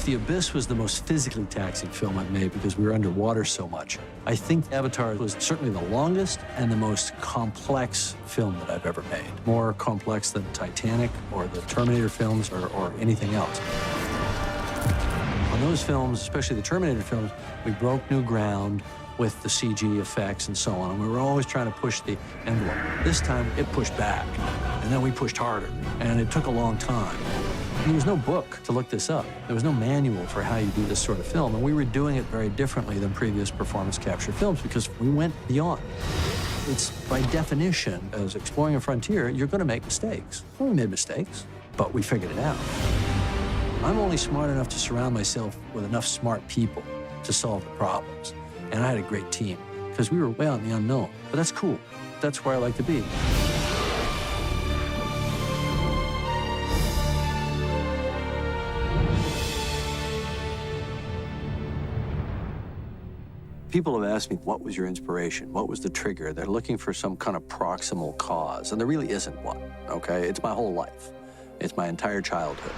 If The Abyss was the most physically taxing film I've made because we were underwater so much, I think Avatar was certainly the longest and the most complex film that I've ever made. More complex than Titanic or the Terminator films or anything else. On those films, especially the Terminator films, we broke new ground with the CG effects and so on. And we were always trying to push the envelope. This time, it pushed back, and then we pushed harder, and it took a long time. There was no book to look this up. There was no manual for how you do this sort of film, and we were doing it very differently than previous performance capture films because we went beyond. It's by definition, as exploring a frontier, you're going to make mistakes. Well, we made mistakes, but we figured it out. I'm only smart enough to surround myself with enough smart people to solve the problems. And I had a great team because we were way out in the unknown. But that's cool. That's where I like to be. People have asked me, what was your inspiration? What was the trigger? They're looking for some kind of proximal cause, and there really isn't one, okay? It's my whole life. It's my entire childhood.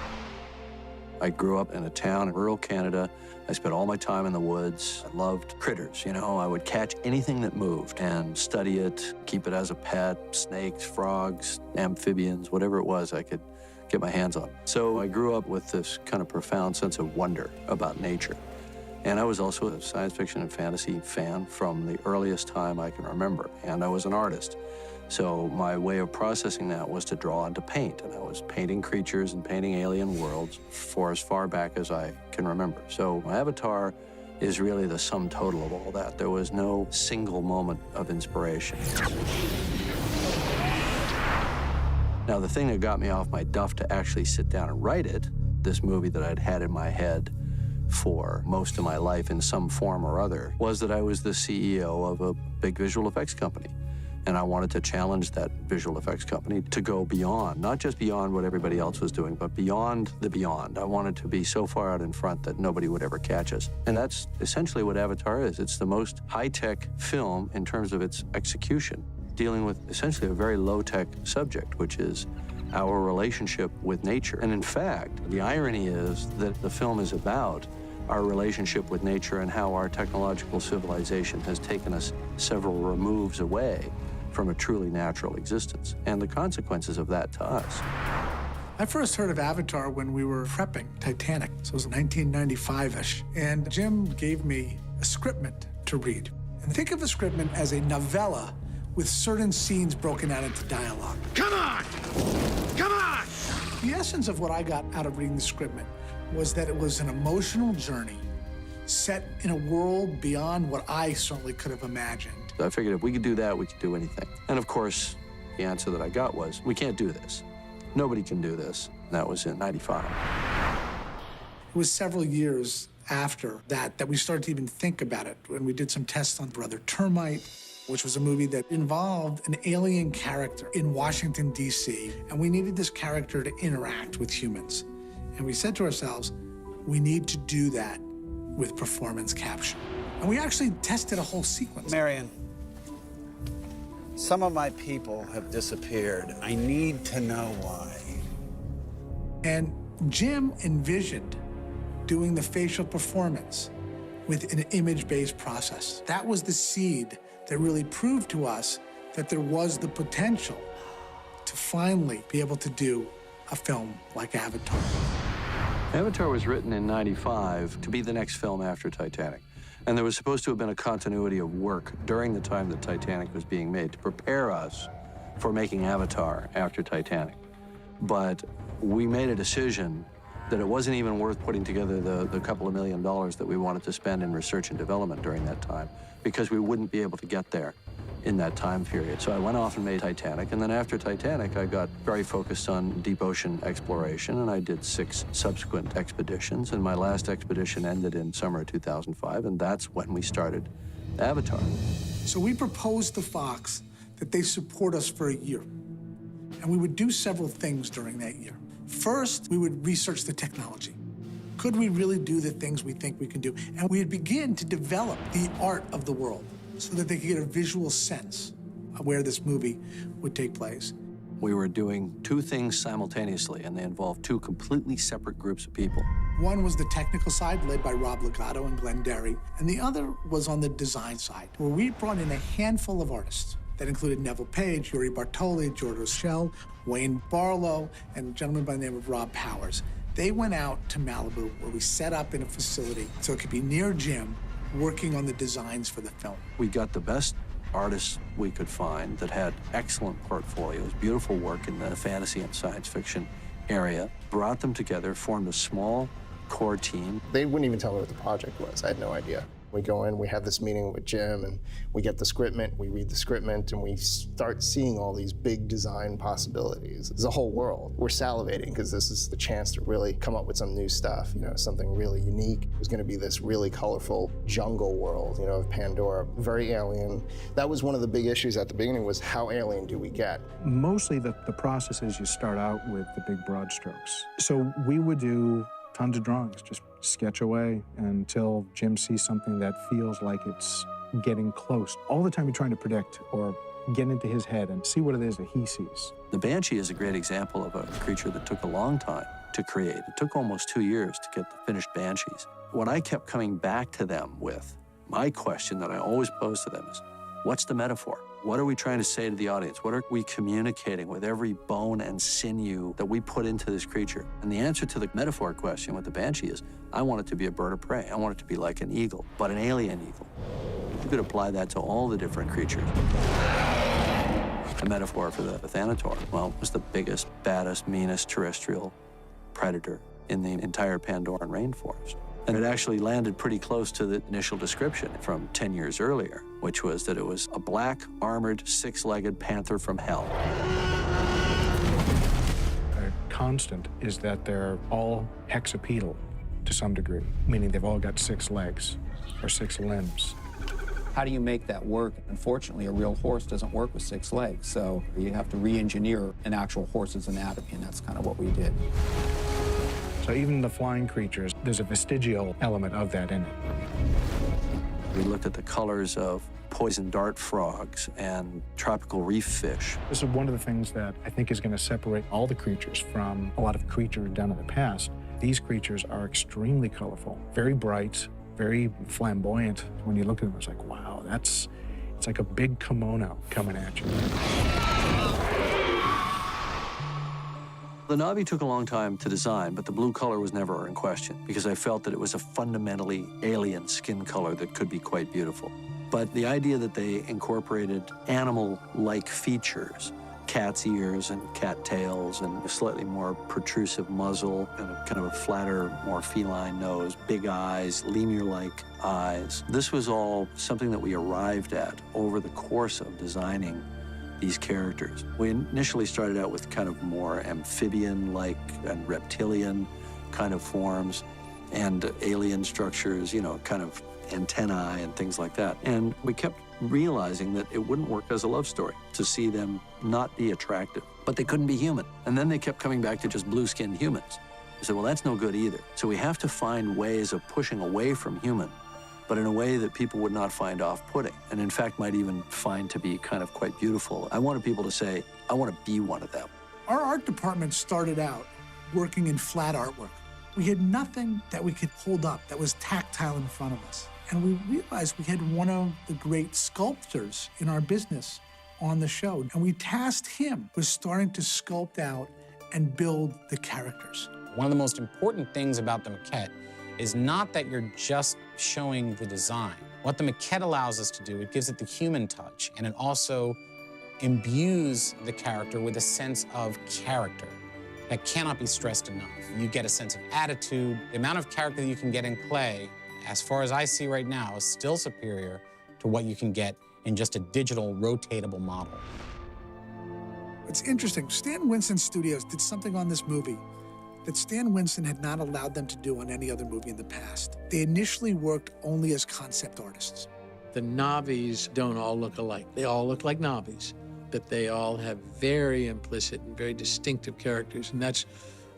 I grew up in a town in rural Canada. I spent all my time in the woods. I loved critters, you know. I would catch anything that moved and study it, keep it as a pet, snakes, frogs, amphibians, whatever it was I could get my hands on. So I grew up with this kind of profound sense of wonder about nature. And I was also a science fiction and fantasy fan from the earliest time I can remember. And I was an artist. So my way of processing that was to draw and to paint. And I was painting creatures and painting alien worlds for as far back as I can remember. So my Avatar is really the sum total of all that. There was no single moment of inspiration. Now, the thing that got me off my duff to actually sit down and write it, this movie that I'd had in my head for most of my life in some form or other, was that I was the CEO of a big visual effects company. And I wanted to challenge that visual effects company to go beyond, not just beyond what everybody else was doing, but beyond the beyond. I wanted to be so far out in front that nobody would ever catch us. And that's essentially what Avatar is. It's the most high-tech film in terms of its execution, dealing with essentially a very low-tech subject, which is our relationship with nature. And in fact, the irony is that the film is about our relationship with nature and how our technological civilization has taken us several removes away from a truly natural existence, and the consequences of that to us. I first heard of Avatar when we were prepping Titanic, so it was 1995-ish, and Jim gave me a scriptment to read. And think of a scriptment as a novella with certain scenes broken out into dialogue. Come on! Come on! The essence of what I got out of reading the scriptment was that it was an emotional journey set in a world beyond what I certainly could have imagined. I figured if we could do that, we could do anything. And of course, the answer that I got was, we can't do this. Nobody can do this. And that was in '95. It was several years after that we started to even think about it. When we did some tests on Brother Termite, which was a movie that involved an alien character in Washington, D.C., and we needed this character to interact with humans. And we said to ourselves, we need to do that with performance capture. And we actually tested a whole sequence. Marion, some of my people have disappeared. I need to know why. And Jim envisioned doing the facial performance with an image-based process. That was the seed that really proved to us that there was the potential to finally be able to do a film like Avatar. Avatar was written in '95 to be the next film after Titanic. And there was supposed to have been a continuity of work during the time that Titanic was being made to prepare us for making Avatar after Titanic. But we made a decision that it wasn't even worth putting together the couple of $1 million that we wanted to spend in research and development during that time, because we wouldn't be able to get there in that time period. So I went off and made Titanic, and then after Titanic, I got very focused on deep ocean exploration, and I did 6 subsequent expeditions, and my last expedition ended in summer of 2005, and that's when we started Avatar. So we proposed to Fox that they support us for a year, and we would do several things during that year. First, we would research the technology. Could we really do the things we think we can do? And we'd begin to develop the art of the world so that they could get a visual sense of where this movie would take place. We were doing 2 things simultaneously, and they involved 2 completely separate groups of people. One was the technical side, led by Rob Legato and Glenn Derry, and the other was on the design side, where we brought in a handful of artists that included Neville Page, Yuri Bartoli, George Rochelle, Wayne Barlow, and a gentleman by the name of Rob Powers. They went out to Malibu, where we set up in a facility so it could be near Jim, working on the designs for the film. We got the best artists we could find that had excellent portfolios, beautiful work in the fantasy and science fiction area, brought them together, formed a small core team. They wouldn't even tell me what the project was. I had no idea. We go in, we have this meeting with Jim, and we get the scriptment, we read the scriptment, and we start seeing all these big design possibilities. It's a whole world. We're salivating because this is the chance to really come up with some new stuff, you know, something really unique. It was going to be this really colorful jungle world, you know, of Pandora, very alien. That was one of the big issues at the beginning, was how alien do we get? Mostly the process is you start out with the big broad strokes. So we would do tons of drawings, just sketch away until Jim sees something that feels like it's getting close. All the time you're trying to predict or get into his head and see what it is that he sees. The Banshee is a great example of a creature that took a long time to create. It took almost 2 years to get the finished Banshees. What I kept coming back to them with, my question that I always pose to them is, what's the metaphor? What are we trying to say to the audience? What are we communicating with every bone and sinew that we put into this creature? And the answer to the metaphor question with the Banshee is, I want it to be a bird of prey. I want it to be like an eagle, but an alien eagle. You could apply that to all the different creatures. The metaphor for the Thanator, well, it was the biggest, baddest, meanest terrestrial predator in the entire Pandoran rainforest. And it actually landed pretty close to the initial description from 10 years earlier, which was that it was a black, armored, six-legged panther from hell. A constant is that they're all hexapedal to some degree, meaning they've all got 6 legs or 6 limbs. How do you make that work? Unfortunately, a real horse doesn't work with 6 legs, so you have to re-engineer an actual horse's anatomy, and that's kind of what we did. So even the flying creatures, there's a vestigial element of that in it. We looked at the colors of poison dart frogs and tropical reef fish. This is one of the things that I think is going to separate all the creatures from a lot of creatures done in the past. These creatures are extremely colorful, very bright, very flamboyant. When you look at them, it's like, wow, it's like a big kimono coming at you. The Na'vi took a long time to design, but the blue color was never in question because I felt that it was a fundamentally alien skin color that could be quite beautiful. But the idea that they incorporated animal-like features, cat's ears and cat tails and a slightly more protrusive muzzle and a kind of a flatter, more feline nose, big eyes, lemur-like eyes. This was all something that we arrived at over the course of designing these characters. We initially started out with kind of more amphibian-like and reptilian kind of forms and alien structures, you know, kind of antennae and things like that. And we kept realizing that it wouldn't work as a love story to see them not be attractive, but they couldn't be human. And then they kept coming back to just blue-skinned humans. We said, well, that's no good either. So we have to find ways of pushing away from human, but in a way that people would not find off-putting, and in fact might even find to be kind of quite beautiful. I wanted people to say, I want to be one of them. Our art department started out working in flat artwork. We had nothing that we could hold up that was tactile in front of us. And we realized we had one of the great sculptors in our business on the show. And we tasked him with starting to sculpt out and build the characters. One of the most important things about the maquette is not that you're just showing the design. What the maquette allows us to do, it gives it the human touch, and it also imbues the character with a sense of character that cannot be stressed enough. You get a sense of attitude. The amount of character that you can get in clay, as far as I see right now, is still superior to what you can get in just a digital rotatable model. It's interesting. Stan Winston Studios did something on this movie that Stan Winston had not allowed them to do on any other movie in the past. They initially worked only as concept artists. The Na'vis don't all look alike. They all look like Na'vis, but they all have very implicit and very distinctive characters. And that's,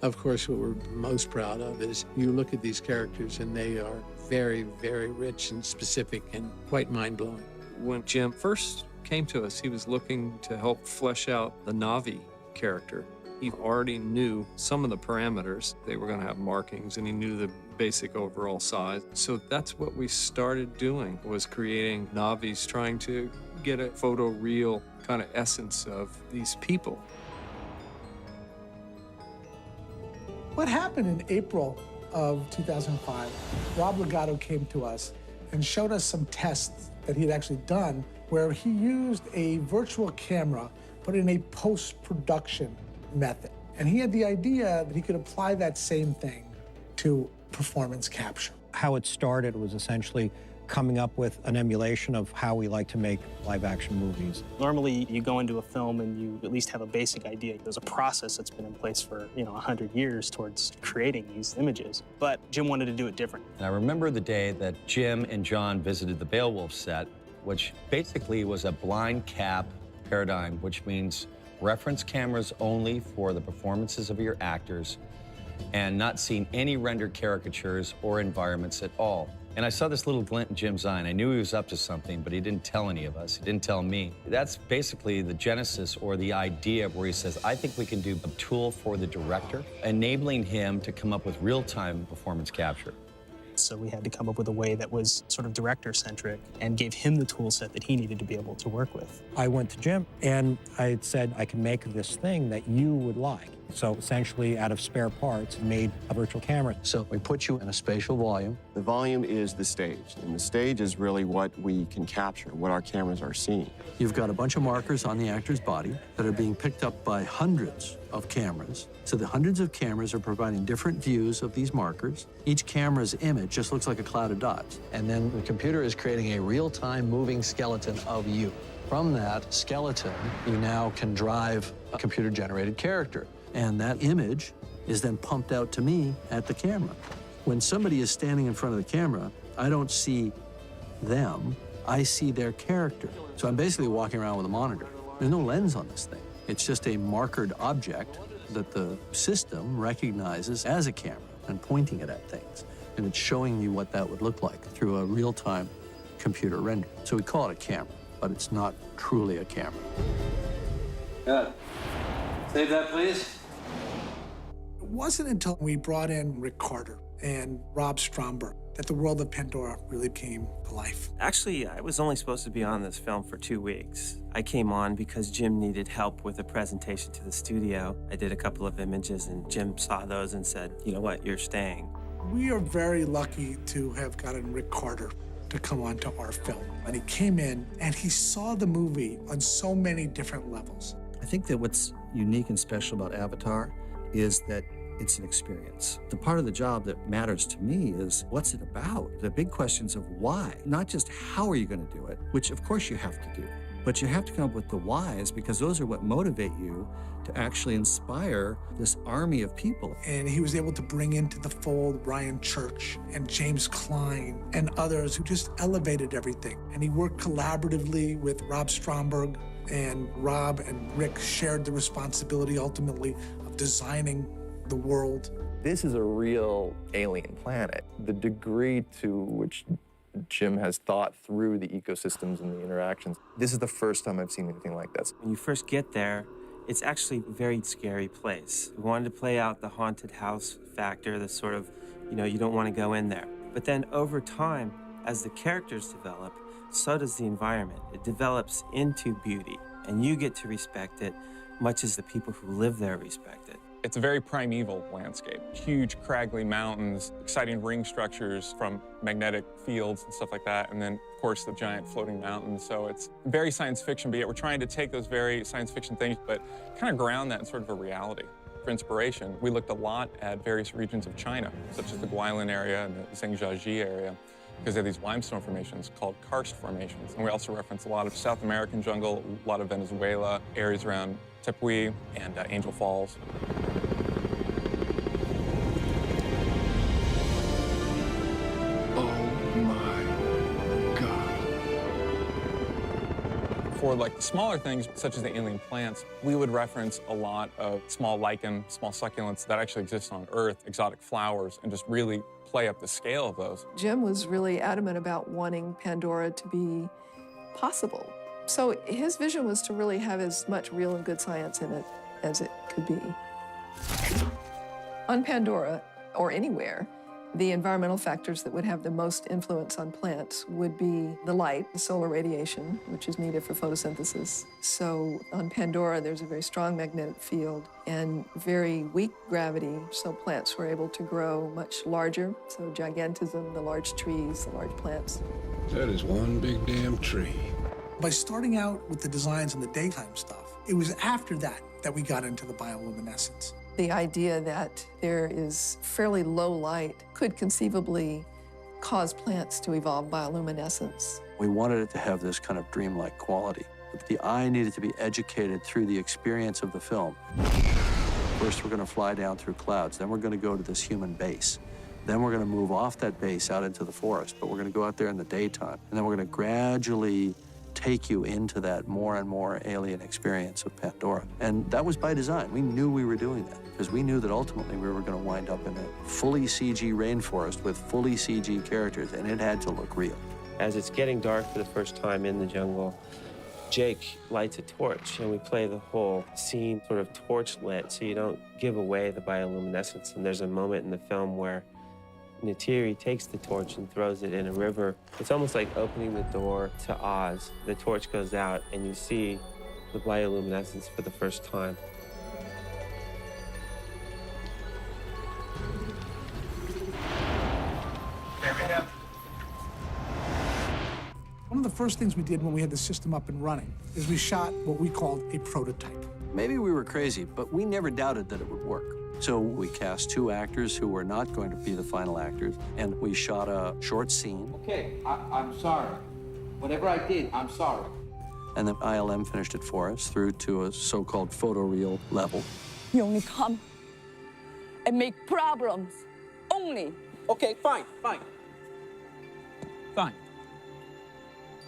of course, what we're most proud of is you look at these characters and they are very, very rich and specific and quite mind-blowing. When Jim first came to us, he was looking to help flesh out the Na'vi character. He already knew some of the parameters. They were going to have markings, and he knew the basic overall size. So that's what we started doing, was creating Na'vis, trying to get a photoreal kind of essence of these people. What happened in April of 2005, Rob Legato came to us and showed us some tests that he had actually done where he used a virtual camera, but in a post-production method. And he had the idea that he could apply that same thing to performance capture. How it started was essentially coming up with an emulation of how we like to make live-action movies. Normally, you go into a film and you at least have a basic idea. There's a process that's been in place for, 100 years towards creating these images. But Jim wanted to do it different. And I remember the day that Jim and John visited the Beowulf set, which basically was a blind cap paradigm, which means reference cameras only for the performances of your actors and not seeing any rendered caricatures or environments at all. And I saw this little glint in Jim's eye, and I knew he was up to something, but he didn't tell any of us. He didn't tell me. That's basically the genesis or the idea where he says, I think we can do a tool for the director, enabling him to come up with real-time performance capture. So we had to come up with a way that was sort of director-centric and gave him the tool set that he needed to be able to work with. I went to Jim and I said, I can make this thing that you would like. So essentially, out of spare parts, made a virtual camera. So we put you in a spatial volume. The volume is the stage, and the stage is really what we can capture, what our cameras are seeing. You've got a bunch of markers on the actor's body that are being picked up by hundreds of cameras. So the hundreds of cameras are providing different views of these markers. Each camera's image just looks like a cloud of dots. And then the computer is creating a real-time moving skeleton of you. From that skeleton, you now can drive a computer-generated character. And that image is then pumped out to me at the camera. When somebody is standing in front of the camera, I don't see them, I see their character. So I'm basically walking around with a monitor. There's no lens on this thing. It's just a markered object that the system recognizes as a camera and pointing it at things. And it's showing you what that would look like through a real-time computer render. So we call it a camera, but it's not truly a camera. Good. Save that, please. It wasn't until we brought in Rick Carter and Rob Stromberg that the world of Pandora really came to life. Actually, I was only supposed to be on this film for 2 weeks. I came on because Jim needed help with a presentation to the studio. I did a couple of images, and Jim saw those and said, you know what, you're staying. We are very lucky to have gotten Rick Carter to come on to our film. And he came in and he saw the movie on so many different levels. I think that what's unique and special about Avatar is that it's an experience. The part of the job that matters to me is what's it about? The big questions of why, not just how are you going to do it, which of course you have to do, but you have to come up with the whys because those are what motivate you to actually inspire this army of people. And he was able to bring into the fold Ryan Church and James Klein and others who just elevated everything. And he worked collaboratively with Rob Stromberg, and Rob and Rick shared the responsibility ultimately of designing the world. This is a real alien planet. The degree to which Jim has thought through the ecosystems and the interactions, this is the first time I've seen anything like this. When you first get there, it's actually a very scary place. We wanted to play out the haunted house factor, the sort of, you don't want to go in there. But then over time, as the characters develop, so does the environment. It develops into beauty, and you get to respect it much as the people who live there respect it. It's a very primeval landscape. Huge, craggly mountains, exciting ring structures from magnetic fields and stuff like that, and then, of course, the giant floating mountains. So it's very science fiction, but yet we're trying to take those very science fiction things, but kind of ground that in sort of a reality. For inspiration, we looked a lot at various regions of China, such as the Guilin area and the Zhangjiajie area, because they have these limestone formations called karst formations. And we also reference a lot of South American jungle, a lot of Venezuela, areas around Tepuy and Angel Falls. For like the smaller things, such as the alien plants, we would reference a lot of small lichen, small succulents that actually exist on Earth, exotic flowers, and just really play up the scale of those. Jim was really adamant about wanting Pandora to be possible. So his vision was to really have as much real and good science in it as it could be. On Pandora, or anywhere, the environmental factors that would have the most influence on plants would be the light, the solar radiation, which is needed for photosynthesis. So on Pandora, there's a very strong magnetic field and very weak gravity, so plants were able to grow much larger. So gigantism, the large trees, the large plants. That is one big damn tree. By starting out with the designs and the daytime stuff, it was after that that we got into the bioluminescence. The idea that there is fairly low light could conceivably cause plants to evolve bioluminescence. We wanted it to have this kind of dreamlike quality. But the eye needed to be educated through the experience of the film. First, we're going to fly down through clouds. Then we're going to go to this human base. Then we're going to move off that base out into the forest. But we're going to go out there in the daytime. And then we're going to gradually take you into that more and more alien experience of Pandora. And that was by design. We knew we were doing that because we knew that ultimately we were going to wind up in a fully CG rainforest with fully CG characters, and it had to look real. As it's getting dark for the first time in the jungle, Jake lights a torch, and we play the whole scene sort of torch lit so you don't give away the bioluminescence. And there's a moment in the film where Neytiri takes the torch and throws it in a river. It's almost like opening the door to Oz. The torch goes out, and you see the bioluminescence for the first time. One of the first things we did when we had the system up and running is we shot what we called a prototype. Maybe we were crazy, but we never doubted that it would work. So we cast 2 actors who were not going to be the final actors, and we shot a short scene. Okay, I'm sorry. Whatever I did, I'm sorry. And then ILM finished it for us through to a so-called photoreal level. You only come and make problems. Only. Okay, fine. Fine.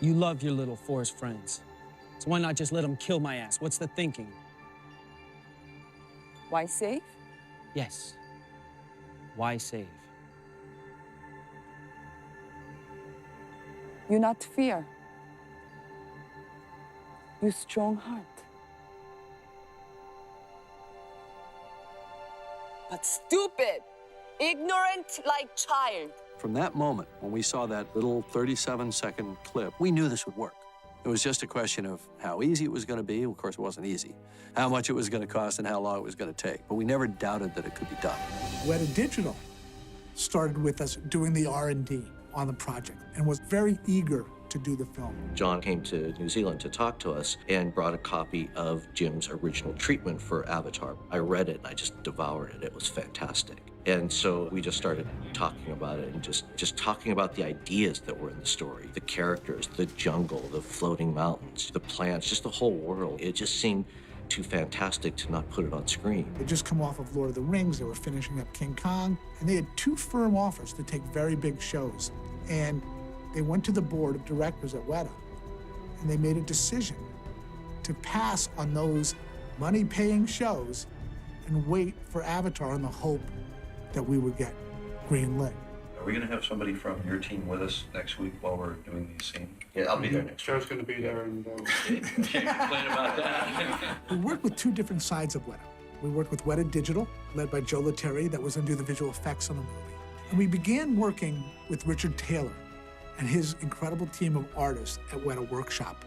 You love your little forest friends. So why not just let them kill my ass? What's the thinking? Why save? Yes. Why save? You not fear. You strong heart. But stupid, ignorant like child. From that moment, when we saw that little 37-second clip, we knew this would work. It was just a question of how easy it was going to be. Of course, it wasn't easy. How much it was going to cost and how long it was going to take. But we never doubted that it could be done. Weta Digital started with us doing the R&D on the project and was very eager to do the film. John came to New Zealand to talk to us and brought a copy of Jim's original treatment for Avatar. I read it and I just devoured it. It was fantastic. And so we just started talking about it and just talking about the ideas that were in the story, the characters, the jungle, the floating mountains, the plants, just the whole world. It just seemed too fantastic to not put it on screen. They'd just come off of Lord of the Rings, they were finishing up King Kong, and they had 2 firm offers to take very big shows. And they went to the board of directors at Weta, and they made a decision to pass on those money-paying shows and wait for Avatar in the hope that we would get green-lit. Are we going to have somebody from your team with us next week while we're doing these scenes? Yeah, I'll be there next week. Joe's going to be there, and Can't complain about that. We worked with 2 different sides of Weta. We worked with Weta Digital, led by Joe Letteri, that was going to do the visual effects on the movie. And we began working with Richard Taylor and his incredible team of artists at Weta Workshop.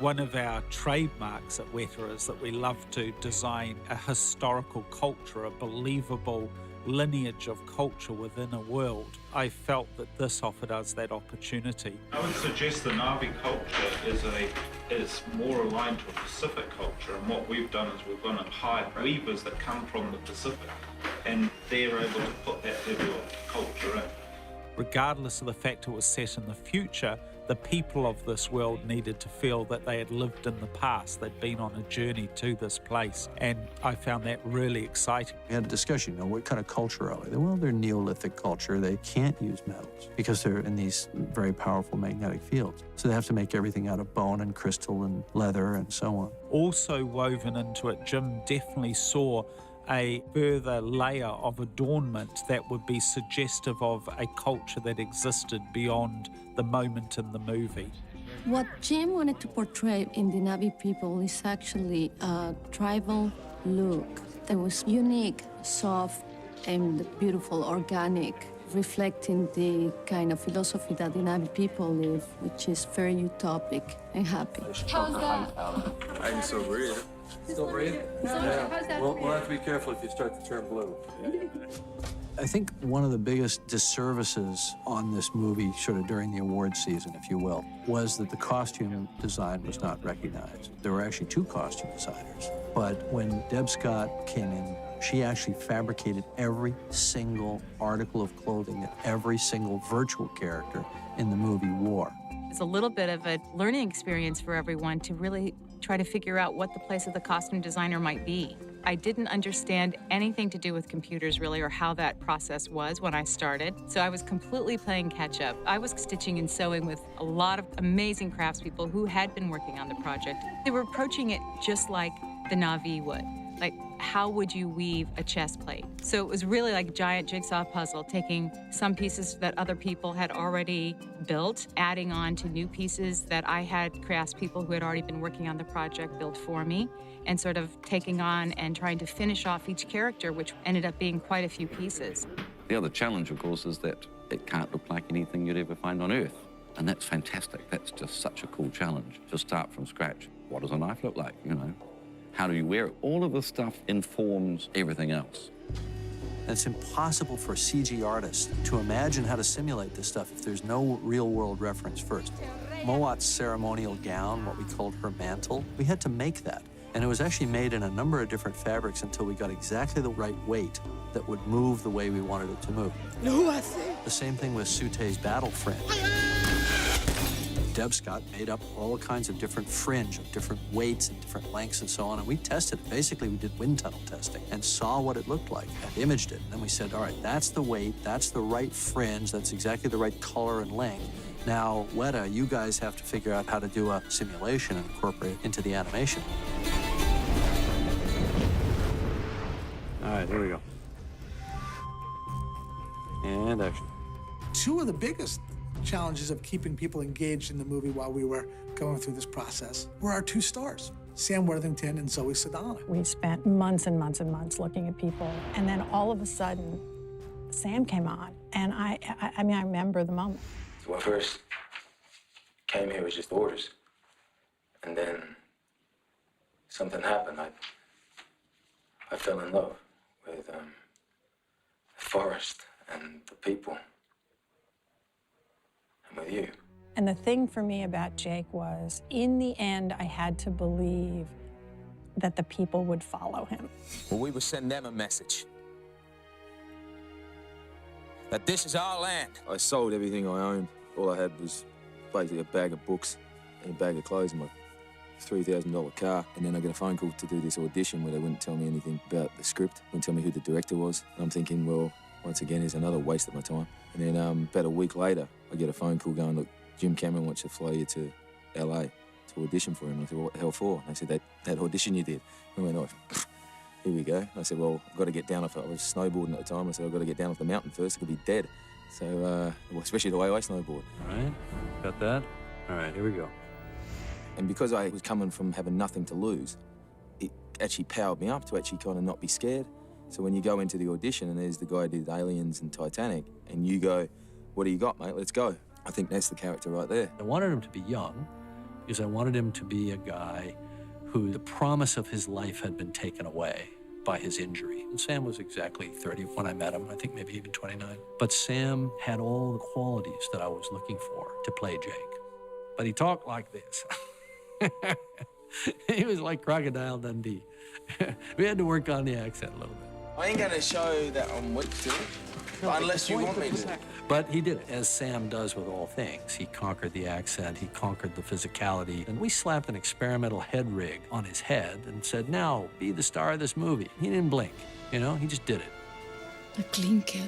One of our trademarks at Weta is that we love to design a historical culture, a believable lineage of culture within a world. I felt that this offered us that opportunity. I would suggest the Na'vi culture is more aligned to a Pacific culture, and what we've done is we've gone and hired weavers that come from the Pacific, and they're able to put that level of culture in. Regardless of the fact it was set in the future, the people of this world needed to feel that they had lived in the past, they'd been on a journey to this place, and I found that really exciting. We had a discussion, what kind of culture are they? Well, they're Neolithic culture. They can't use metals because they're in these very powerful magnetic fields. So they have to make everything out of bone and crystal and leather and so on. Also woven into it, Jim definitely saw a further layer of adornment that would be suggestive of a culture that existed beyond the moment in the movie. What Jim wanted to portray in the Na'vi people is actually a tribal look that was unique, soft, and beautiful, organic, reflecting the kind of philosophy that the Navi people live, which is very utopic and happy. How's that? I can still breathe. Still breathe? Yeah. We'll have to be careful if you start to turn blue. I think one of the biggest disservices on this movie, sort of during the award season, if you will, was that the costume design was not recognized. There were actually 2 costume designers. But when Deb Scott came in, she actually fabricated every single article of clothing that every single virtual character in the movie wore. It's a little bit of a learning experience for everyone to really try to figure out what the place of the costume designer might be. I didn't understand anything to do with computers, really, or how that process was when I started. So I was completely playing catch up. I was stitching and sewing with a lot of amazing craftspeople who had been working on the project. They were approaching it just like the Na'vi would. Like, how would you weave a chest plate? So it was really like a giant jigsaw puzzle, taking some pieces that other people had already built, adding on to new pieces that I had craftspeople who had already been working on the project build for me, and sort of taking on and trying to finish off each character, which ended up being quite a few pieces. The other challenge, of course, is that it can't look like anything you'd ever find on Earth. And that's fantastic. That's just such a cool challenge to start from scratch. What does a knife look like, you know? How do you wear it? All of this stuff informs everything else. It's impossible for a CG artist to imagine how to simulate this stuff if there's no real-world reference first. Mowat's ceremonial gown, what we called her mantle, we had to make that. And it was actually made in a number of different fabrics until we got exactly the right weight that would move the way we wanted it to move. The same thing with Sute's battle fringe. Deb Scott made up all kinds of different fringe of different weights and different lengths and so on, and we tested it. Basically, we did wind tunnel testing and saw what it looked like and imaged it. And then we said, all right, that's the weight, that's the right fringe, that's exactly the right color and length. Now, Weta, you guys have to figure out how to do a simulation and incorporate it into the animation. All right, here we go. And action. 2 of the biggest challenges of keeping people engaged in the movie while we were going through this process were our 2 stars, Sam Worthington and Zoe Saldana. We spent months and months and months looking at people, and then all of a sudden, Sam came on, and I mean, I remember the moment. So when I first came here, it was just orders, and then something happened. I fell in love with the forest and the people. With you. And the thing for me about Jake was, in the end, I had to believe that the people would follow him. Well, we would send them a message that this is our land. I sold everything I owned. All I had was basically a bag of books and a bag of clothes and my $3,000 car. And then I got a phone call to do this audition where they wouldn't tell me anything about the script, wouldn't tell me who the director was. And I'm thinking, well, once again, it's another waste of my time. And then about a week later, I get a phone call going, look, Jim Cameron wants to fly you to LA to audition for him. And I said, well, what the hell for? And they said, that audition you did. I went, oh, here we go. And I said, well, I've got to get down off it. I was snowboarding at the time. I said, I've got to get down off the mountain first. I could be dead. So, well, especially the way I snowboard. All right, got that? All right, here we go. And because I was coming from having nothing to lose, it actually powered me up to actually kind of not be scared. So when you go into the audition and there's the guy who did Aliens and Titanic, and you go, what do you got, mate? Let's go. I think that's the character right there. I wanted him to be young because I wanted him to be a guy who the promise of his life had been taken away by his injury. And Sam was exactly 30 when I met him, I think maybe even 29. But Sam had all the qualities that I was looking for to play Jake. But he talked like this. He was like Crocodile Dundee. We had to work on the accent a little bit. I ain't gonna show that I'm weak to it, unless you want me to. But he did it, as Sam does with all things. He conquered the accent, he conquered the physicality, and we slapped an experimental head rig on his head and said, now, be the star of this movie. He didn't blink, you know, he just did it. A clean kill.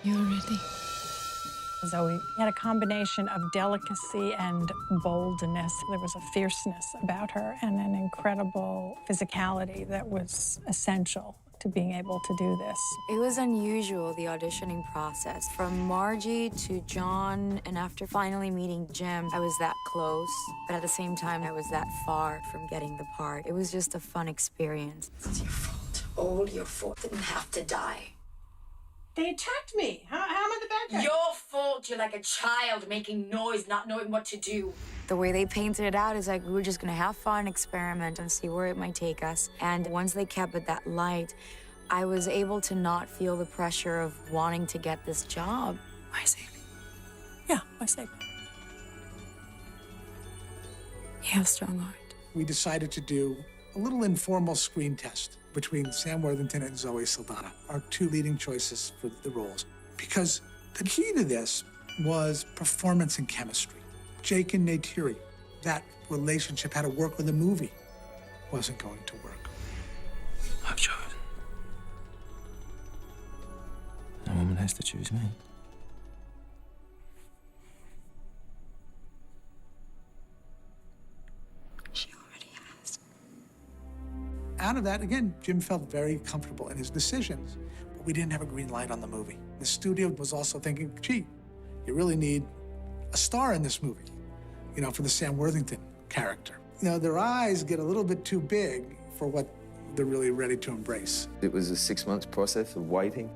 You're ready. Zoe had a combination of delicacy and boldness. There was a fierceness about her and an incredible physicality that was essential to being able to do this. It was unusual, the auditioning process. From Margie to John, and after finally meeting Jim, I was that close, but at the same time, I was that far from getting the part. It was just a fun experience. It's your fault. All your fault. Didn't have to die. They attacked me. How am I the bad guy? Your fault. You're like a child making noise, not knowing what to do. The way they painted it out is like we were just gonna have fun, experiment, and see where it might take us. And once they kept it that light, I was able to not feel the pressure of wanting to get this job. Why save me? Yeah, why save me? You have a strong heart. We decided to do a little informal screen test between Sam Worthington and Zoe Saldana, our two leading choices for the roles. Because the key to this was performance and chemistry. Jake and Neytiri, that relationship had to work with the movie. Wasn't going to work. I've chosen. A woman has to choose me. She already has. Out of that, again, Jim felt very comfortable in his decisions, but we didn't have a green light on the movie. The studio was also thinking, gee, you really need a star in this movie, you know, for the Sam Worthington character. You know, their eyes get a little bit too big for what they're really ready to embrace. It was a 6 months process of waiting.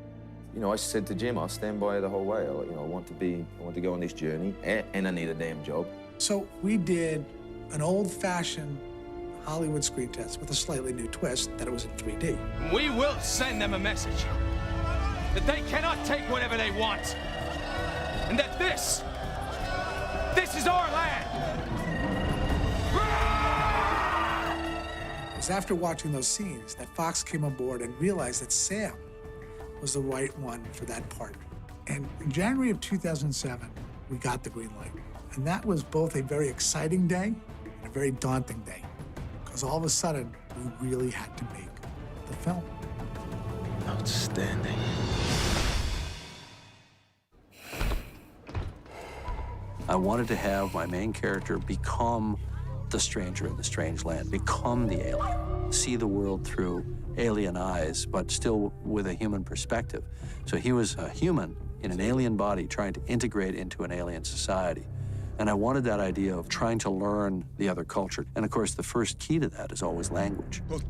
You know, I said to Jim, I'll stand by you the whole way. I want to go on this journey, and I need a damn job. So we did an old-fashioned Hollywood screen test with a slightly new twist that it was in 3D. We will send them a message that they cannot take whatever they want, and that this is our land. It was after watching those scenes that Fox came on board and realized that Sam was the right one for that part. And in January of 2007, we got the green light. And that was both a very exciting day and a very daunting day, because all of a sudden, we really had to make the film. Outstanding. I wanted to have my main character become the stranger in the strange land, become the alien, see the world through alien eyes, but still with a human perspective. So he was a human in an alien body trying to integrate into an alien society. And I wanted that idea of trying to learn the other culture. And of course, the first key to that is always language. What's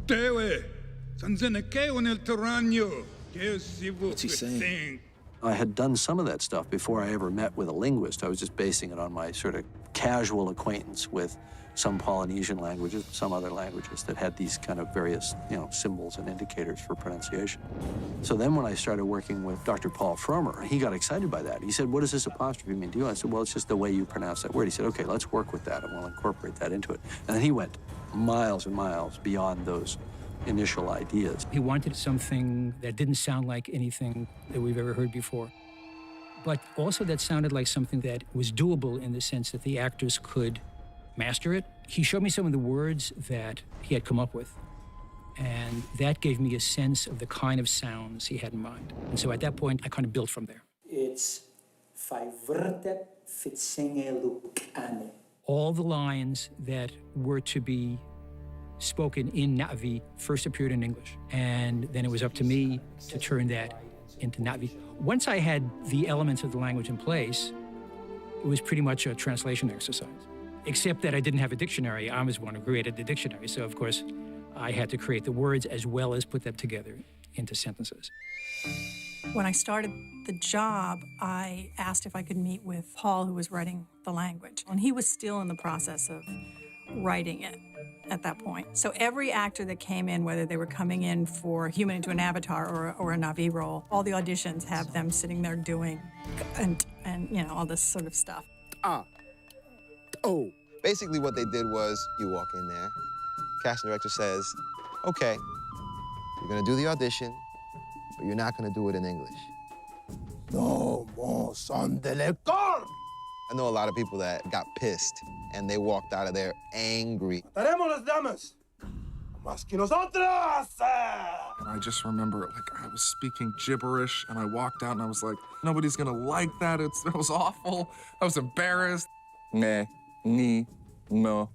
he saying? I had done some of that stuff before I ever met with a linguist. I was just basing it on my sort of casual acquaintance with some Polynesian languages, some other languages that had these kind of various, symbols and indicators for pronunciation. So then when I started working with Dr. Paul Frommer, he got excited by that. He said, what does this apostrophe mean to you? I said, well, it's just the way you pronounce that word. He said, okay, let's work with that and we'll incorporate that into it. And then he went miles and miles beyond those initial ideas. He wanted something that didn't sound like anything that we've ever heard before, but also that sounded like something that was doable in the sense that the actors could master it. He showed me some of the words that he had come up with, and that gave me a sense of the kind of sounds he had in mind. And so at that point, I kind of built from there. It's All the lines that were to be spoken in Na'vi first appeared in English, and then it was up to me to turn that into Na'vi. Once I had the elements of the language in place, it was pretty much a translation exercise, except that I didn't have a dictionary. I was the one who created the dictionary, so of course I had to create the words as well as put them together into sentences. When I started the job, I asked if I could meet with Paul, who was writing the language, and he was still in the process of writing it at that point. So every actor that came in, whether they were coming in for human into an avatar or a Na'vi role, all the auditions have them sitting there doing and all this sort of stuff. Basically what they did was you walk in there, casting director says, okay, you're gonna do the audition, but you're not gonna do it in English. No more son de lector! I know a lot of people that got pissed and they walked out of there angry. Tenemos las damas, más que nosotros! And I just remember, I was speaking gibberish, and I walked out, and I was like, nobody's gonna like that. It was awful. I was embarrassed. Me, ni, no,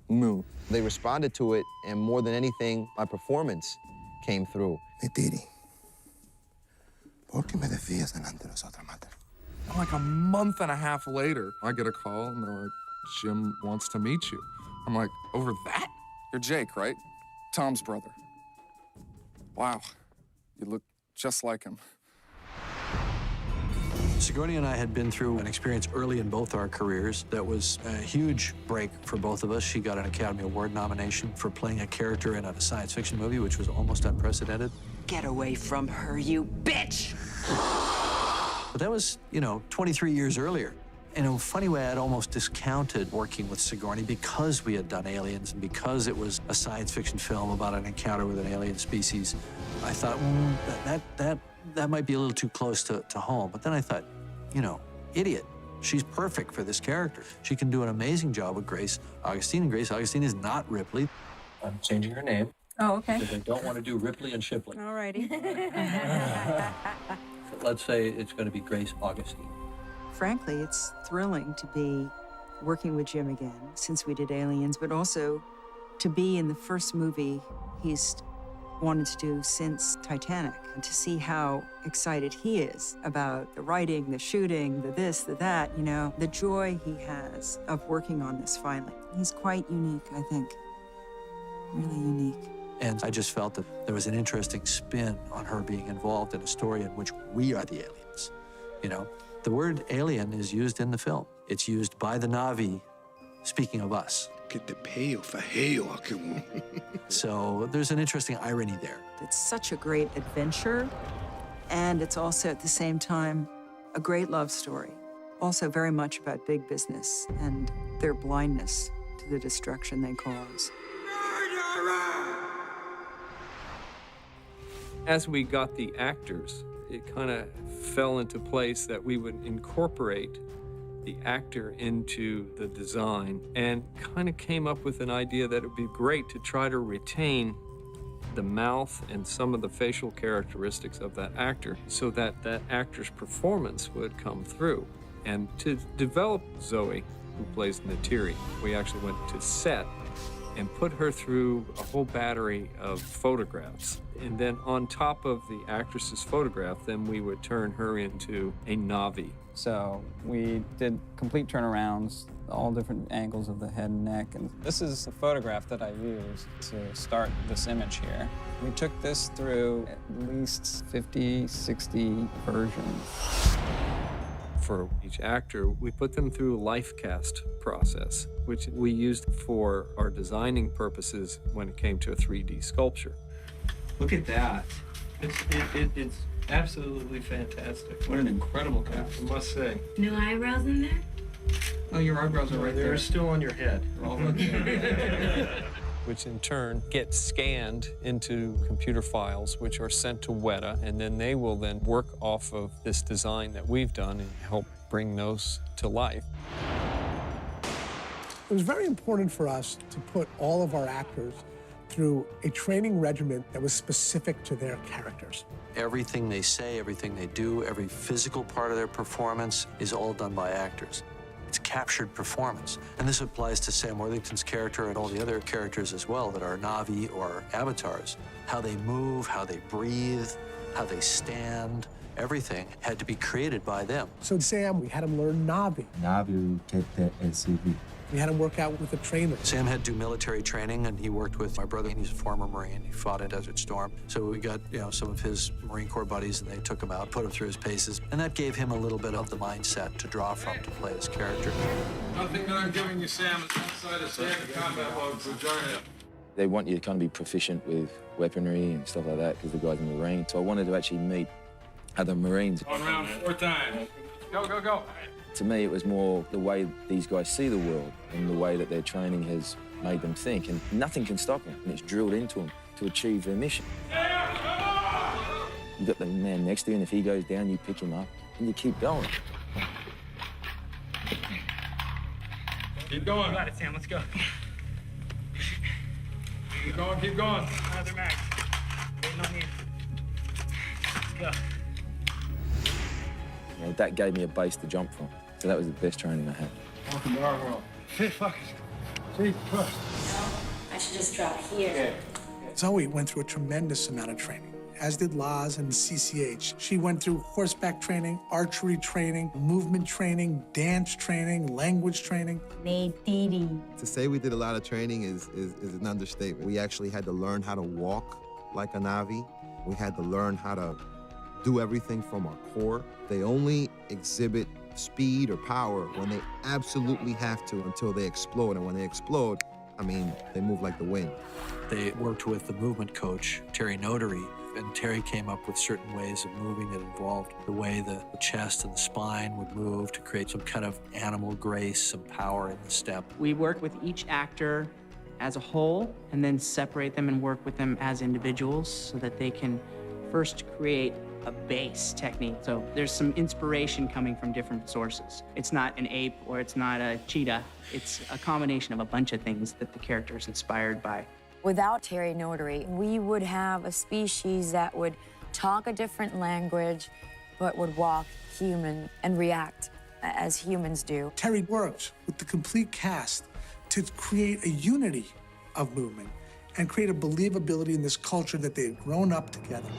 mu. They responded to it, and more than anything, my performance came through. Metiri, ¿por qué me desvías delante de nosotros, Mata? And like a month and a half later, I get a call, and they're like, Jim wants to meet you. I'm like, over that? You're Jake, right? Tom's brother. Wow, you look just like him. Sigourney and I had been through an experience early in both our careers that was a huge break for both of us. She got an Academy Award nomination for playing a character in a science fiction movie, which was almost unprecedented. Get away from her, you bitch! But that was, 23 years earlier. In a funny way, I'd almost discounted working with Sigourney because we had done Aliens and because it was a science fiction film about an encounter with an alien species. I thought, that might be a little too close to home. But then I thought, idiot. She's perfect for this character. She can do an amazing job with Grace Augustine, and Grace Augustine is not Ripley. I'm changing her name. Oh, okay. Because I don't want to do Ripley and Shipley. All righty. Let's say it's going to be Grace Augustine. Frankly, it's thrilling to be working with Jim again since we did Aliens, but also to be in the first movie he's wanted to do since Titanic, and to see how excited he is about the writing, the shooting, the this, the that, the joy he has of working on this finally. He's quite unique, I think. Really unique. And I just felt that there was an interesting spin on her being involved in a story in which we are the aliens. The word alien is used in the film. It's used by the Na'vi, speaking of us. So there's an interesting irony there. It's such a great adventure, and it's also at the same time a great love story. Also very much about big business and their blindness to the destruction they cause. As we got the actors, it kind of fell into place that we would incorporate the actor into the design, and kind of came up with an idea that it would be great to try to retain the mouth and some of the facial characteristics of that actor so that that actor's performance would come through. And to develop Zoe, who plays Natiri, we actually went to set and put her through a whole battery of photographs. And then on top of the actress's photograph, then we would turn her into a Na'vi. So we did complete turnarounds, all different angles of the head and neck. And this is the photograph that I used to start this image here. We took this through at least 50, 60 versions. For each actor, we put them through a life cast process, which we used for our designing purposes when it came to a 3D sculpture. Look at that. It's absolutely fantastic. What an incredible cast, I must say. No eyebrows in there? Oh, your eyebrows are right there. They're still on your head. Which in turn get scanned into computer files, which are sent to Weta, and then they will then work off of this design that we've done and help bring those to life. It was very important for us to put all of our actors through a training regimen that was specific to their characters. Everything they say, everything they do, every physical part of their performance is all done by actors. It's captured performance. And this applies to Sam Worthington's character and all the other characters as well that are Na'vi or avatars. How they move, how they breathe, how they stand, everything had to be created by them. So Sam, we had him learn Na'vi. Na'vi Tete SCV. We had him work out with a trainer. Sam had to do military training, and he worked with my brother. He's a former Marine. He fought in Desert Storm. So we got, some of his Marine Corps buddies, and they took him out, put him through his paces. And that gave him a little bit of the mindset to draw from to play his character. Nothing that I'm giving you, Sam, is outside of standard combat mode, so join it. They want you to kind of be proficient with weaponry and stuff like that because the guys in the Marine. So I wanted to actually meet other Marines. On round 4 times. Go, go, go. To me, it was more the way these guys see the world and the way that their training has made them think. And nothing can stop them. And it's drilled into them to achieve their mission. You've got the man next to you, and if he goes down, you pick him up and you keep going. Keep going. You got it, Sam. Let's go. Keep going, keep going. Another mag. Waiting on you. Let's go. That gave me a base to jump from. So that was the best training I had. Welcome to our world. Hey, fuck it. See, trust. I should just drop here. Zoe went through a tremendous amount of training, as did Laz and CCH. She went through horseback training, archery training, movement training, dance training, language training. To say we did a lot of training is an understatement. We actually had to learn how to walk like a Na'vi. We had to learn how to do everything from our core. They only exhibit speed or power when they absolutely have to until they explode. And when they explode, I mean, they move like the wind. They worked with the movement coach, Terry Notary, and Terry came up with certain ways of moving that involved the way the chest and the spine would move to create some kind of animal grace, some power in the step. We work with each actor as a whole and then separate them and work with them as individuals so that they can first create a base technique. So there's some inspiration coming from different sources. It's not an ape or it's not a cheetah. It's a combination of a bunch of things that the character is inspired by. Without Terry Notary, we would have a species that would talk a different language, but would walk human and react as humans do. Terry worked with the complete cast to create a unity of movement and create a believability in this culture that they had grown up together.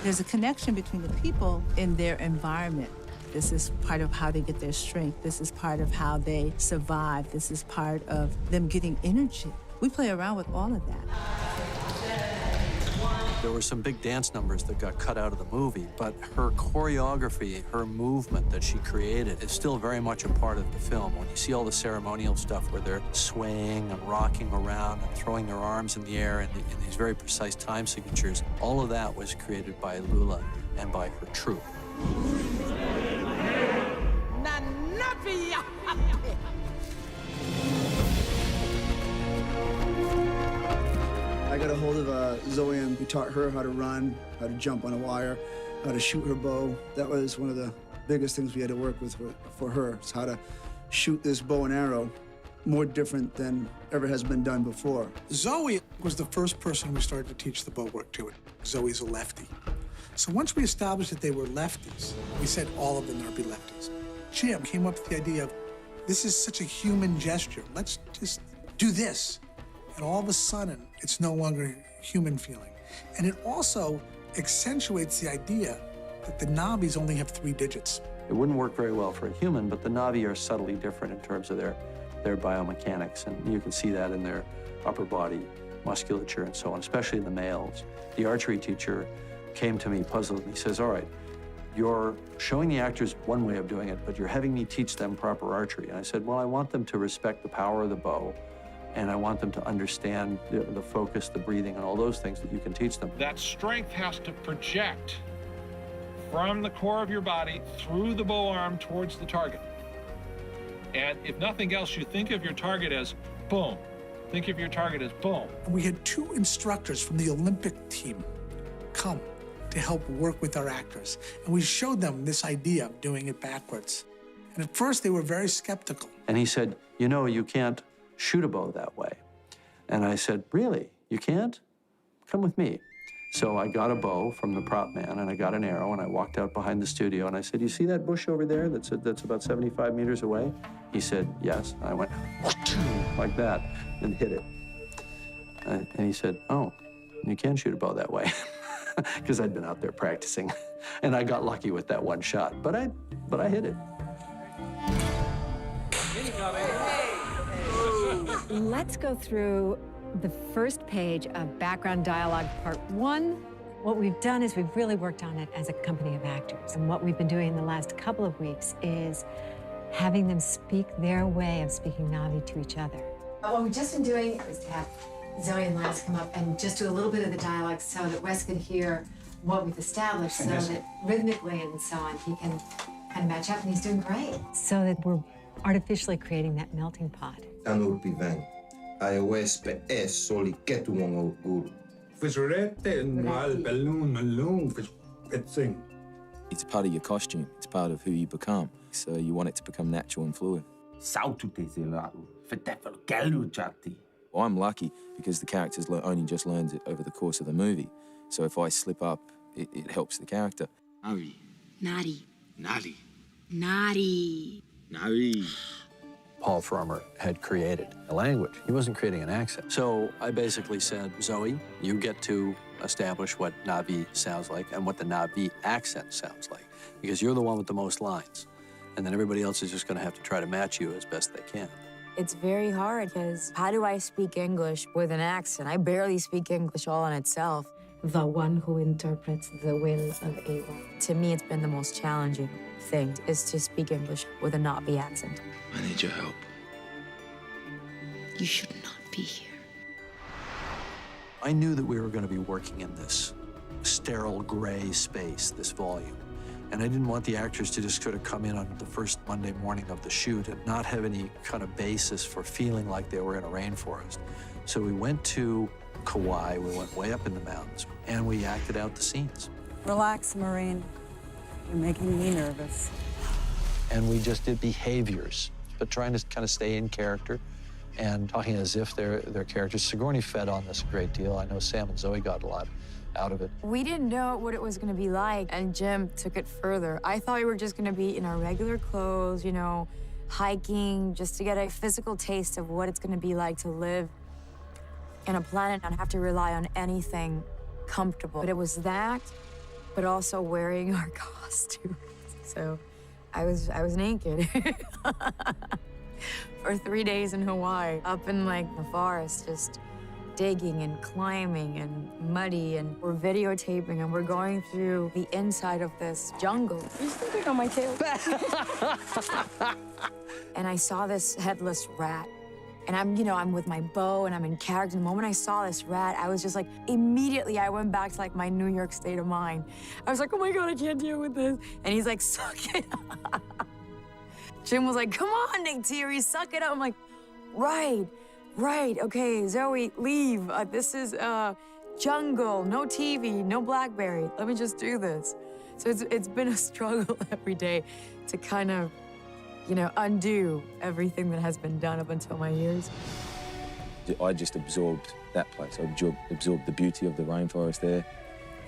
There's a connection between the people in their environment. This is part of how they get their strength. This is part of how they survive. This is part of them getting energy. We play around with all of that. There were some big dance numbers that got cut out of the movie, but her choreography, her movement that she created is still very much a part of the film. When you see all the ceremonial stuff where they're swaying and rocking around and throwing their arms in the air in these very precise time signatures, all of that was created by Lula and by her troupe. I got a hold of Zoe and we taught her how to run, how to jump on a wire, how to shoot her bow. That was one of the biggest things we had to work with for her, is how to shoot this bow and arrow more different than ever has been done before. Zoe was the first person we started to teach the bow work to. Zoe's a lefty. So once we established that they were lefties, we said all of them are be lefties. Jim came up with the idea of, this is such a human gesture. Let's just do this. And all of a sudden, it's no longer human feeling. And it also accentuates the idea that the Na'vis only have 3 digits. It wouldn't work very well for a human, but the Na'vi are subtly different in terms of their biomechanics, and you can see that in their upper body musculature and so on, especially in the males. The archery teacher came to me puzzled, and he says, all right, you're showing the actors one way of doing it, but you're having me teach them proper archery. And I said, well, I want them to respect the power of the bow, and I want them to understand the focus, the breathing, and all those things that you can teach them. That strength has to project from the core of your body through the bow arm towards the target. And if nothing else, you think of your target as boom. Think of your target as boom. And we had 2 instructors from the Olympic team come to help work with our actors. And we showed them this idea of doing it backwards. And at first, they were very skeptical. And he said, you know, you can't shoot a bow that way. And I said, really? You can't? Come with me. So I got a bow from the prop man, and I got an arrow, and I walked out behind the studio, and I said, you see that bush over there that's about 75 meters away? He said, yes. And I went, like that, and hit it. And he said, oh, you can shoot a bow that way. Because I'd been out there practicing. And I got lucky with that one shot, but I hit it. Let's go through the first page of background dialogue part 1. What we've done is we've really worked on it as a company of actors. And what we've been doing in the last couple of weeks is having them speak their way of speaking Na'vi to each other. What we've just been doing is to have Zoe and Lance come up and just do a little bit of the dialogue so that Wes could hear what we've established, so that rhythmically and so on, he can kind of match up, and he's doing great. So that we're artificially creating that melting pot. It's part of your costume. It's part of who you become. So you want it to become natural and fluid. Well, I'm lucky because the characters only just learned it over the course of the movie. So if I slip up, it helps the character. Naughty. Naughty. Naughty. Naughty. Paul Frommer had created a language. He wasn't creating an accent. So I basically said, Zoe, you get to establish what Na'vi sounds like and what the Na'vi accent sounds like, because you're the one with the most lines. And then everybody else is just going to have to try to match you as best they can. It's very hard because how do I speak English with an accent? I barely speak English all in itself. The one who interprets the will of Ava. To me, it's been the most challenging thing, is to speak English with a Na'vi accent. I need your help. You should not be here. I knew that we were going to be working in this sterile gray space, this volume. And I didn't want the actors to just sort of come in on the first Monday morning of the shoot and not have any kind of basis for feeling like they were in a rainforest. So we went to Kauai, we went way up in the mountains, and we acted out the scenes. Relax, Maureen. You're making me nervous. And we just did behaviors, but trying to kind of stay in character and talking as if they're characters. Sigourney fed on this a great deal. I know Sam and Zoe got a lot out of it. We didn't know what it was going to be like, and Jim took it further. I thought we were just going to be in our regular clothes, you know, hiking, just to get a physical taste of what it's going to be like to live in a planet and not have to rely on anything comfortable. But it was that, but also wearing our costumes. So I was naked for 3 days in Hawaii, up in like the forest, just digging and climbing and muddy, and we're videotaping and we're going through the inside of this jungle. You're sleeping on my tail. And I saw this headless rat. And I'm with my bow and I'm in character. The moment I saw this rat, I was just like, immediately I went back to like my New York state of mind. I was like, oh my God, I can't deal with this. And he's like, suck it up. Jim was like, come on, Nick Thierry, suck it up. I'm like, right, okay, Zoe, leave. This is jungle, no TV, no BlackBerry. Let me just do this. So it's been a struggle every day to kind of, undo everything that has been done up until my years. I just absorbed that place. I absorbed the beauty of the rainforest there.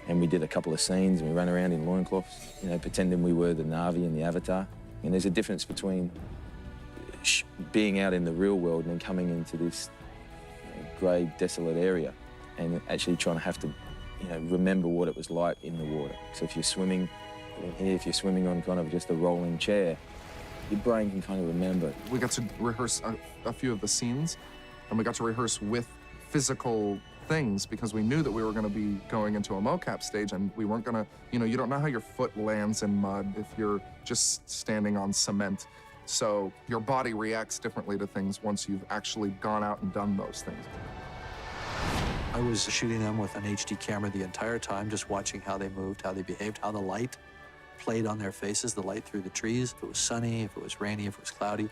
And we did a couple of scenes and we ran around in loincloths, pretending we were the Na'vi and the Avatar. And there's a difference between being out in the real world and then coming into this grey, desolate area and actually trying to have to, remember what it was like in the water. So if you're swimming in here, if you're swimming on kind of just a rolling chair, your brain can kind of remember. We got to rehearse a few of the scenes, and we got to rehearse with physical things because we knew that we were going to be going into a mocap stage, and we weren't going to, you don't know how your foot lands in mud if you're just standing on cement. So your body reacts differently to things once you've actually gone out and done those things. I was shooting them with an HD camera the entire time, just watching how they moved, how they behaved, how the light played on their faces, the light through the trees, if it was sunny, if it was rainy, if it was cloudy.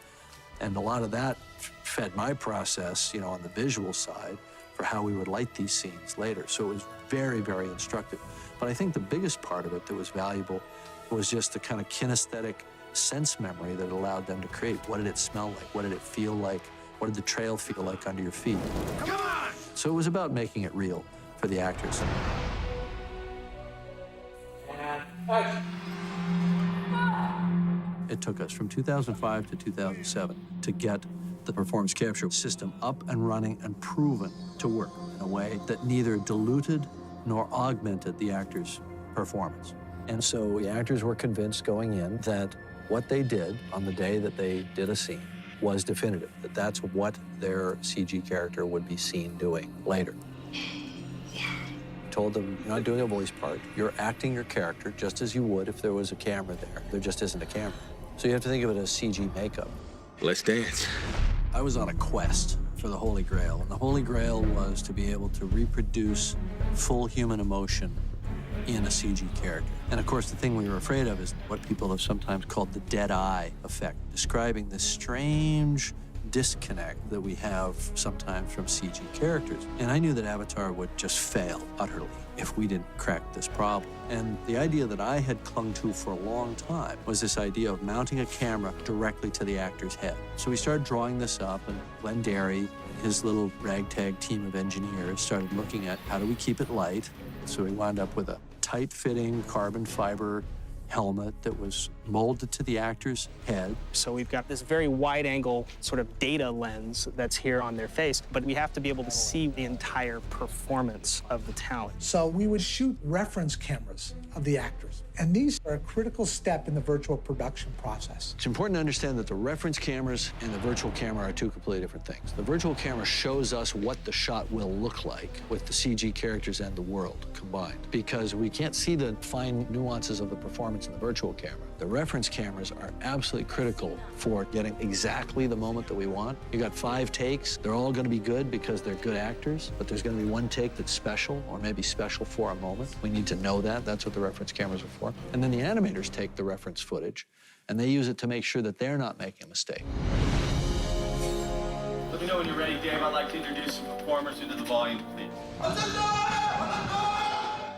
And a lot of that fed my process, on the visual side for how we would light these scenes later. So it was very, very instructive. But I think the biggest part of it that was valuable was just the kind of kinesthetic sense memory that allowed them to create. What did it smell like? What did it feel like? What did the trail feel like under your feet? Come on! So it was about making it real for the actors. It took us from 2005 to 2007 to get the performance capture system up and running and proven to work in a way that neither diluted nor augmented the actors' performance. And so the actors were convinced going in that what they did on the day that they did a scene was definitive, that that's what their CG character would be seen doing later. Told them, you're not doing a voice part, you're acting your character just as you would if there was a camera there. There just isn't a camera. So you have to think of it as CG makeup. Let's dance. I was on a quest for the Holy Grail, and the Holy Grail was to be able to reproduce full human emotion in a CG character. And of course, the thing we were afraid of is what people have sometimes called the dead eye effect, describing this strange disconnect that we have sometimes from CG characters. And I knew that Avatar would just fail utterly if we didn't crack this problem. And the idea that I had clung to for a long time was this idea of mounting a camera directly to the actor's head. So we started drawing this up, and Glenn Derry, his little ragtag team of engineers, started looking at how do we keep it light. So we wound up with a tight-fitting carbon fiber helmet that was molded to the actor's head. So we've got this very wide-angle sort of data lens that's here on their face, but we have to be able to see the entire performance of the talent. So we would shoot reference cameras of the actors, and these are a critical step in the virtual production process. It's important to understand that the reference cameras and the virtual camera are two completely different things. The virtual camera shows us what the shot will look like with the CG characters and the world combined, because we can't see the fine nuances of the performance in the virtual camera. The reference cameras are absolutely critical for getting exactly the moment that we want. You got 5 takes. They're all going to be good because they're good actors, but there's going to be one take that's special, or maybe special for a moment. We need to know that. That's what the reference cameras are for. And then the animators take the reference footage, and they use it to make sure that they're not making a mistake. Let me know when you're ready, Dave. I'd like to introduce some performers into the volume, please.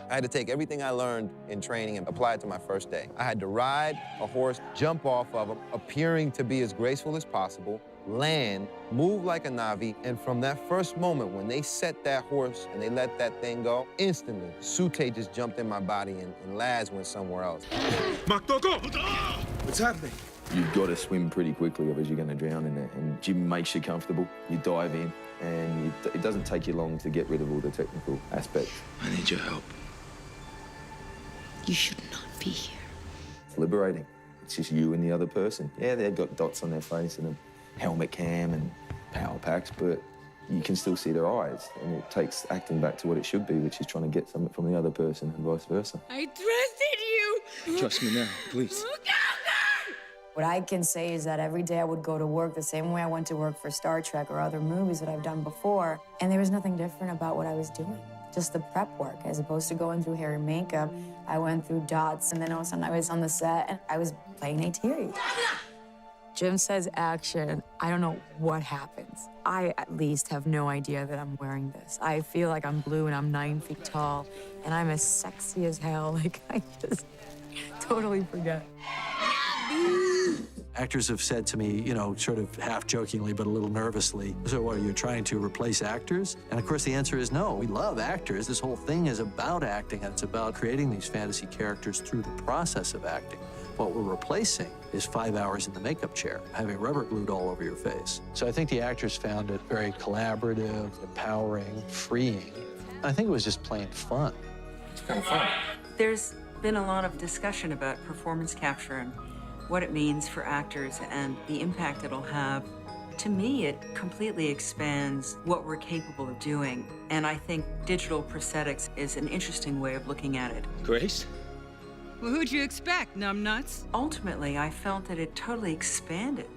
I had to take everything I learned in training and apply it to my first day. I had to ride a horse, jump off of him, appearing to be as graceful as possible, land, move like a Navi, and from that first moment when they set that horse and they let that thing go, instantly, Sute just jumped in my body and Laz went somewhere else. What's happening? You've got to swim pretty quickly, otherwise you're going to drown in there. And Jim makes you comfortable. You dive in, and it doesn't take you long to get rid of all the technical aspects. I need your help. You should not be here. It's liberating. It's just you and the other person. Yeah, they've got dots on their face and a helmet cam and power packs, but you can still see their eyes, and it takes acting back to what it should be, which is trying to get something from the other person and vice versa. I trusted you. Trust me now, please. What I can say is that every day I would go to work the same way I went to work for Star Trek or other movies that I've done before, and there was nothing different about what I was doing. Just the prep work. As opposed to going through hair and makeup, I went through dots, and then all of a sudden I was on the set and I was playing Neytiri. Jim says action. I don't know what happens. I at least have no idea that I'm wearing this. I feel like I'm blue and I'm 9 feet tall, and I'm as sexy as hell. Like, I just totally forget. Actors have said to me, you know, sort of half-jokingly but a little nervously, so what, are you trying to replace actors? And of course the answer is no. We love actors. This whole thing is about acting, and it's about creating these fantasy characters through the process of acting. What we're replacing is 5 hours in the makeup chair, having rubber glued all over your face. So I think the actors found it very collaborative, empowering, freeing. I think it was just plain fun. It's kind of fun. There's been a lot of discussion about performance capture and what it means for actors and the impact it'll have. To me, it completely expands what we're capable of doing. And I think digital prosthetics is an interesting way of looking at it. Grace? Well, who'd you expect, numbnuts? Ultimately, I felt that it totally expanded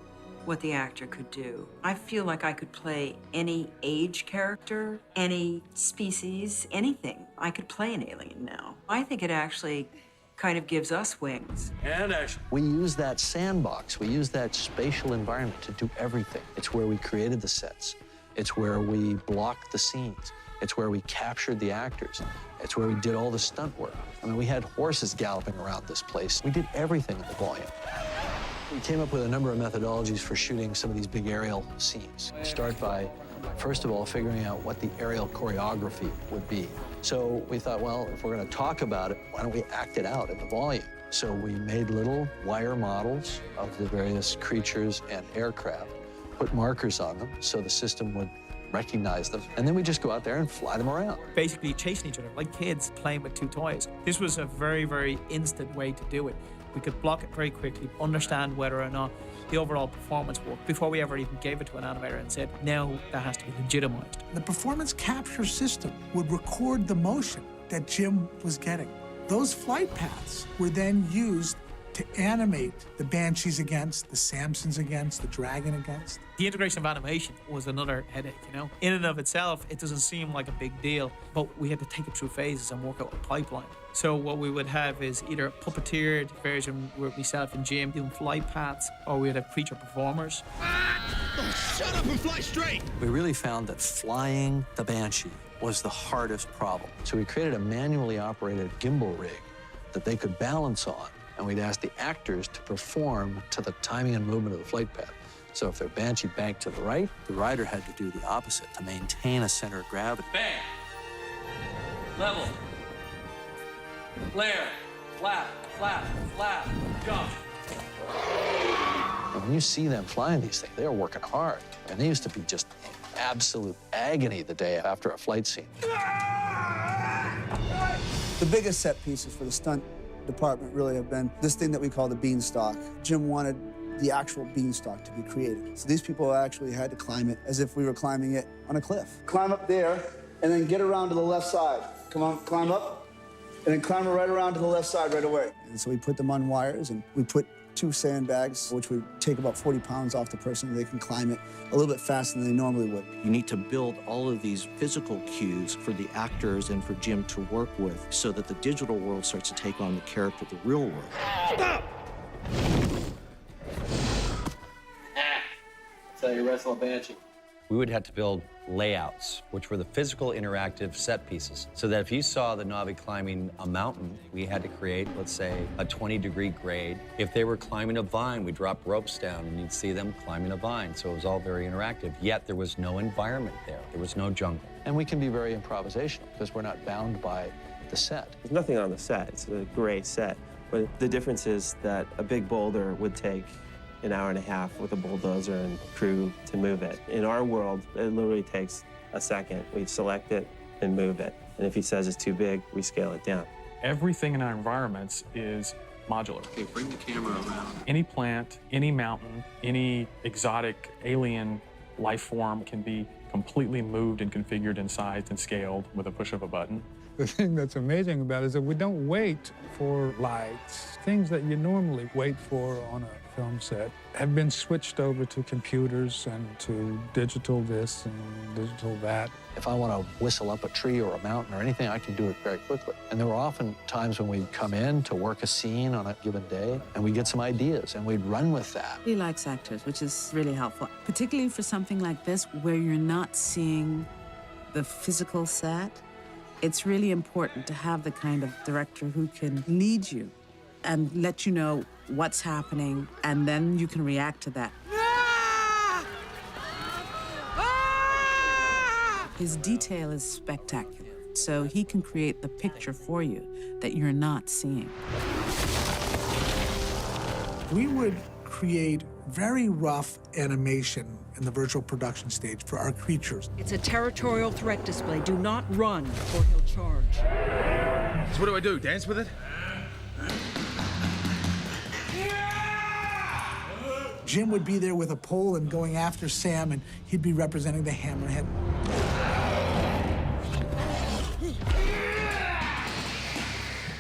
what the actor could do. I feel like I could play any age character, any species, anything. I could play an alien now. I think it actually kind of gives us wings. And action. We use that sandbox. We use that spatial environment to do everything. It's where we created the sets. It's where we blocked the scenes. It's where we captured the actors. It's where we did all the stunt work. I mean, we had horses galloping around this place. We did everything in the volume. We came up with a number of methodologies for shooting some of these big aerial scenes. We start by, first of all, figuring out what the aerial choreography would be. So we thought, well, if we're going to talk about it, why don't we act it out in the volume? So we made little wire models of the various creatures and aircraft, put markers on them so the system would recognize them, and then we just go out there and fly them around. Basically chasing each other, like kids playing with two toys. This was a very, very instant way to do it. We could block it very quickly, understand whether or not the overall performance worked before we ever even gave it to an animator and said, now that has to be legitimized. The performance capture system would record the motion that Jim was getting. Those flight paths were then used to animate the Banshees against, the Samsons against, the Dragon against. The integration of animation was another headache, you know? In and of itself, it doesn't seem like a big deal, but we had to take it through phases and work out a pipeline. So what we would have is either a puppeteered version where myself and Jim doing flight paths, or we would have creature performers. Oh, shut up and fly straight! We really found that flying the Banshee was the hardest problem. So we created a manually operated gimbal rig that they could balance on, and we'd ask the actors to perform to the timing and movement of the flight path. So if their Banshee banked to the right, the rider had to do the opposite to maintain a center of gravity. Bang. Level. Flare. flap, flap, flap, jump. And when you see them flying these things, they're working hard. And they used to be just absolute agony the day after a flight scene. The biggest set pieces for the stunt department really have been this thing that we call the beanstalk. Jim wanted the actual beanstalk to be created. So these people actually had to climb it as if we were climbing it on a cliff. Climb up there, and then get around to the left side. Come on, climb up, and then climb right around to the left side right away. And so we put them on wires, and we put 2 sandbags, which would take about 40 pounds off the person. They can climb it a little bit faster than they normally would. You need to build all of these physical cues for the actors and for Jim to work with so that the digital world starts to take on the character of the real world. Stop! That's how you wrestle a banshee. We would have to build layouts, which were the physical interactive set pieces, so that if you saw the Na'vi climbing a mountain, we had to create, let's say, a 20-degree grade. If they were climbing a vine, we dropped ropes down and you'd see them climbing a vine, so it was all very interactive. Yet there was no environment there. There was no jungle. And we can be very improvisational because we're not bound by the set. There's nothing on the set. It's a gray set. But the difference is that a big boulder would take an hour and a half with a bulldozer and crew to move it. In our world, it literally takes a second. We select it and move it. And if he says it's too big, we scale it down. Everything in our environments is modular. Okay, bring the camera around. Any plant, any mountain, any exotic alien life form can be completely moved and configured and sized and scaled with a push of a button. The thing that's amazing about it is that we don't wait for lights. Things that you normally wait for on a film set have been switched over to computers and to digital this and digital that. If I want to whistle up a tree or a mountain or anything, I can do it very quickly. And there were often times when we'd come in to work a scene on a given day, and we'd get some ideas, and we'd run with that. He likes actors, which is really helpful, particularly for something like this where you're not seeing the physical set. It's really important to have the kind of director who can lead you and let you know what's happening, and then you can react to that. His detail is spectacular, so he can create the picture for you that you're not seeing. We would create very rough animation in the virtual production stage for our creatures. It's a territorial threat display. Do not run, or he'll charge. So what do I do, dance with it? Jim would be there with a pole and going after Sam, and he'd be representing the hammerhead.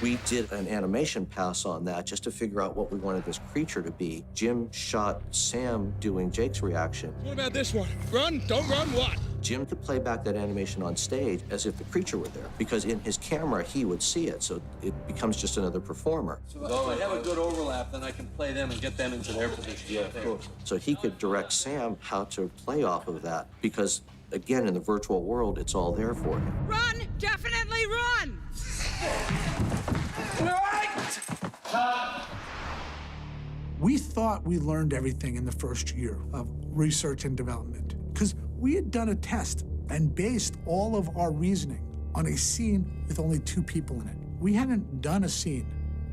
We did an animation pass on that just to figure out what we wanted this creature to be. Jim shot Sam doing Jake's reaction. What about this one? Run, don't run, what? Jim could play back that animation on stage as if the creature were there, because in his camera, he would see it, so it becomes just another performer. So if I have a good overlap, then I can play them and get them into their position. Yeah, of course. So he could direct Sam how to play off of that, because, again, in the virtual world, it's all there for him. Run! Definitely run! We thought we learned everything in the first year of research and development, because we had done a test and based all of our reasoning on a scene with only 2 people in it. We hadn't done a scene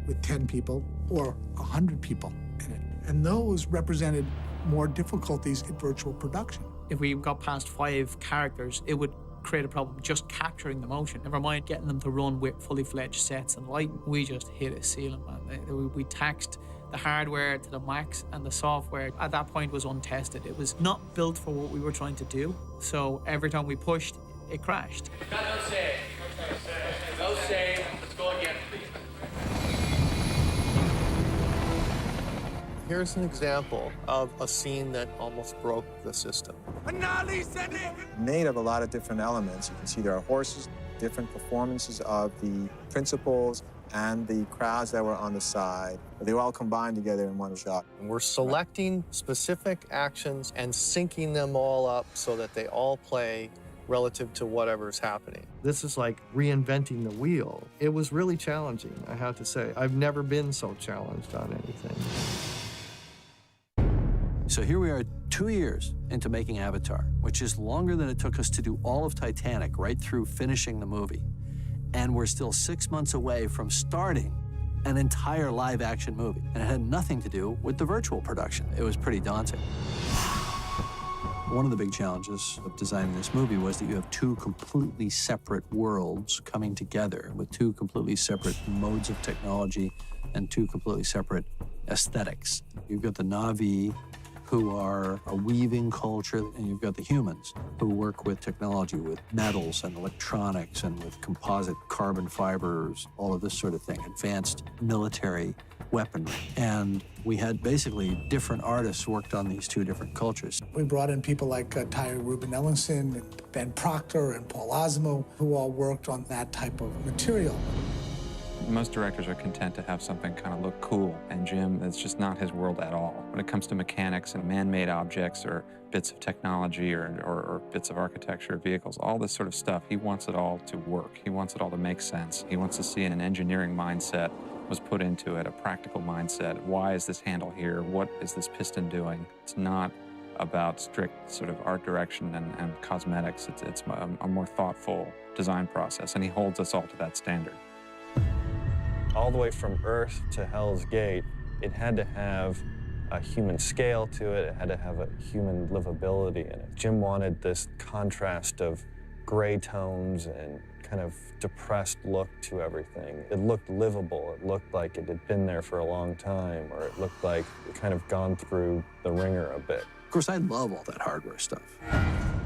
with 10 people or 100 people in it, and those represented more difficulties in virtual production. If we got past 5 characters, it would create a problem just capturing the motion. Never mind getting them to run with fully fledged sets and lighting. We just hit a ceiling, man. We taxed the hardware to the max, and the software at that point was untested. It was not built for what we were trying to do. So every time we pushed, it crashed. No save. No save. Let's go again, please. Here's an example of a scene that almost broke the system. Made of a lot of different elements. You can see there are horses, different performances of the principals and the crowds that were on the side. They were all combined together in one shot. And we're selecting specific actions and syncing them all up so that they all play relative to whatever's happening. This is like reinventing the wheel. It was really challenging, I have to say. I've never been so challenged on anything. So here we are 2 years into making Avatar, which is longer than it took us to do all of Titanic right through finishing the movie. And we're still 6 months away from starting an entire live-action movie, and it had nothing to do with the virtual production. It was pretty daunting. One of the big challenges of designing this movie was that you have two completely separate worlds coming together with two completely separate modes of technology and two completely separate aesthetics. You've got the Na'vi, who are a weaving culture, and you've got the humans who work with technology, with metals and electronics and with composite carbon fibers, all of this sort of thing, advanced military weaponry. And we had basically different artists worked on these two different cultures. We brought in people like Ty Ruben Ellingson, and Ben Proctor, and Paul Osmo, who all worked on that type of material. Most directors are content to have something kind of look cool, and Jim, that's just not his world at all. When it comes to mechanics and man-made objects or bits of technology or bits of architecture, vehicles, all this sort of stuff, he wants it all to work. He wants it all to make sense. He wants to see an engineering mindset was put into it, a practical mindset. Why is this handle here? What is this piston doing? It's not about strict sort of art direction and cosmetics. It's a more thoughtful design process, and he holds us all to that standard. All the way from Earth to Hell's Gate, it had to have a human scale to it. It had to have a human livability in it. Jim wanted this contrast of gray tones and kind of depressed look to everything. It looked livable. It looked like it had been there for a long time, or it looked like it kind of gone through the ringer a bit. Of course, I love all that hardware stuff.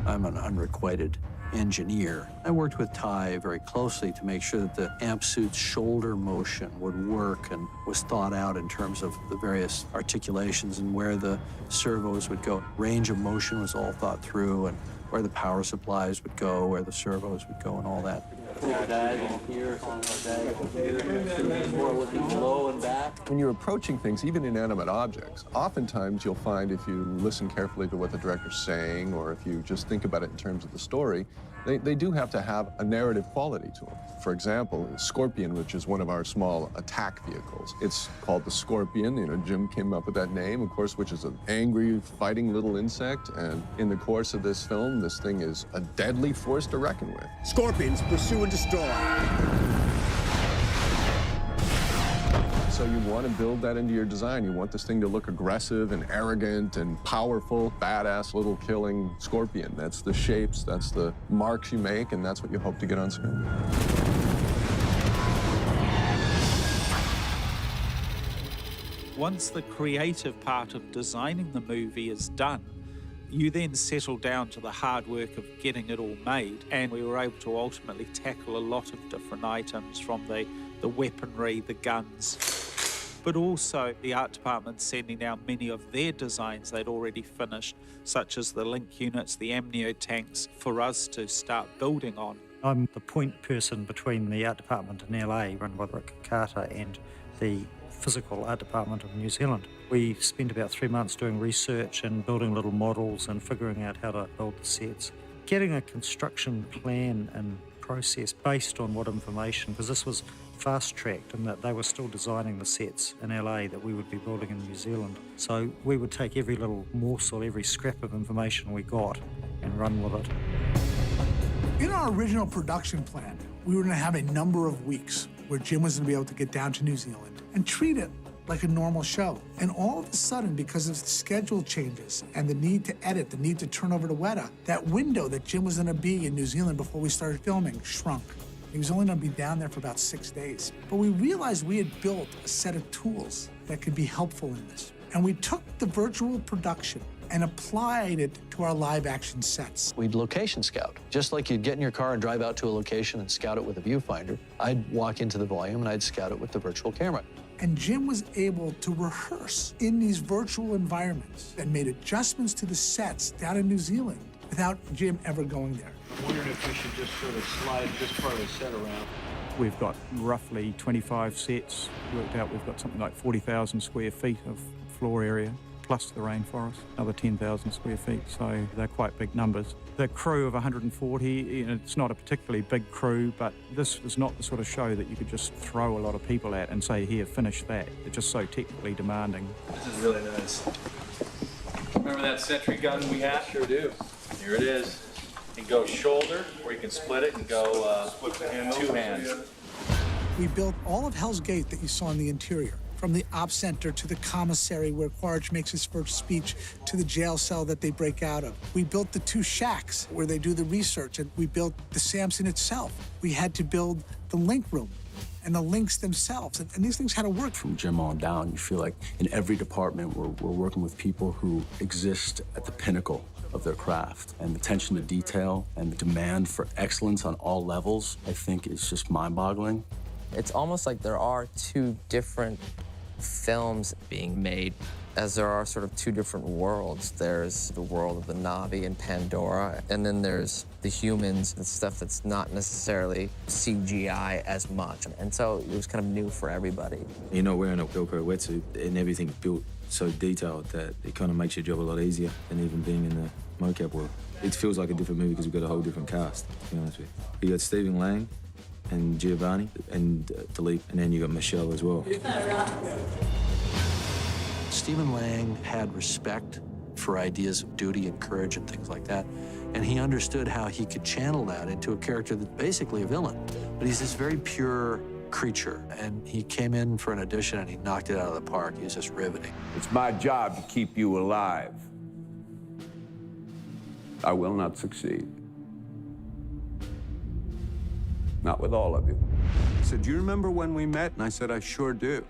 I'm an unrequited engineer. I worked with Ty very closely to make sure that the amp suit's shoulder motion would work and was thought out in terms of the various articulations and where the servos would go. Range of motion was all thought through, and where the power supplies would go, where the servos would go, and all that. When you're approaching things, even inanimate objects, oftentimes you'll find if you listen carefully to what the director's saying, or if you just think about it in terms of the story, they do have to have a narrative quality to them. For example, Scorpion, which is one of our small attack vehicles. It's called the Scorpion. You know, Jim came up with that name, of course, which is an angry, fighting little insect. And in the course of this film, this thing is a deadly force to reckon with. Scorpions, pursue and destroy. So you want to build that into your design. You want this thing to look aggressive and arrogant and powerful, badass little killing scorpion. That's the shapes, that's the marks you make, and that's what you hope to get on screen. Once the creative part of designing the movie is done, you then settle down to the hard work of getting it all made, and we were able to ultimately tackle a lot of different items, from the weaponry, the guns, but also the art department sending out many of their designs they'd already finished, such as the link units, the amnio tanks, for us to start building on. I'm the point person between the art department in LA, run by Rick Carter, and the physical art department of New Zealand. We spent about 3 months doing research and building little models and figuring out how to build the sets. Getting a construction plan and process based on what information, because this was fast-tracked in that they were still designing the sets in LA that we would be building in New Zealand. So we would take every little morsel, every scrap of information we got and run with it. In our original production plan, we were going to have a number of weeks where Jim was going to be able to get down to New Zealand and treat it like a normal show. And all of a sudden, because of the schedule changes and the need to edit, the need to turn over to Weta, that window that Jim was going to be in New Zealand before we started filming shrunk. He was only going to be down there for about 6 days. But we realized we had built a set of tools that could be helpful in this. And we took the virtual production and applied it to our live action sets. We'd location scout. Just like you'd get in your car and drive out to a location and scout it with a viewfinder, I'd walk into the volume and I'd scout it with the virtual camera. And Jim was able to rehearse in these virtual environments and made adjustments to the sets down in New Zealand without Jim ever going there. I'm wondering if we should just sort of slide this part of the set around. We've got roughly 25 sets worked out. We've got something like 40,000 square feet of floor area, plus the rainforest, another 10,000 square feet, so they're quite big numbers. The crew of 140, you know, it's not a particularly big crew, but this is not the sort of show that you could just throw a lot of people at and say, here, finish that. It's just so technically demanding. This is really nice. Remember that sentry gun we had? Sure do. Here it is. You can go shoulder, or you can split it and go two hands. We built all of Hell's Gate that you saw in the interior, from the op center to the commissary where Quaritch makes his first speech to the jail cell that they break out of. We built the 2 shacks where they do the research, and we built the Samson itself. We had to build the link room and the links themselves, and these things had to work. From Jim on down, you feel like in every department we're working with people who exist at the pinnacle of their craft, and the attention to detail and the demand for excellence on all levels, I think, is just mind-boggling. It's almost like there are 2 different films being made, as there are sort of 2 different worlds. There's the world of the Na'vi and Pandora, and then there's the humans and stuff that's not necessarily CGI as much. And so it was kind of new for everybody. You're not wearing a Velcro wetsuit, and everything's built so detailed that it kind of makes your job a lot easier than even being in the mocap world. It feels like a different movie because we've got a whole different cast, to be honest with you. You got Stephen Lang and Giovanni and Philippe, and then you got Michelle as well. Stephen Lang had respect for ideas of duty and courage and things like that, and he understood how he could channel that into a character that's basically a villain. But he's this very pure creature, and he came in for an audition and he knocked it out of the park. He was just riveting. It's my job to keep you alive. I will not succeed. Not with all of you. He said, "Do you remember when we met?" And I said, "I sure do."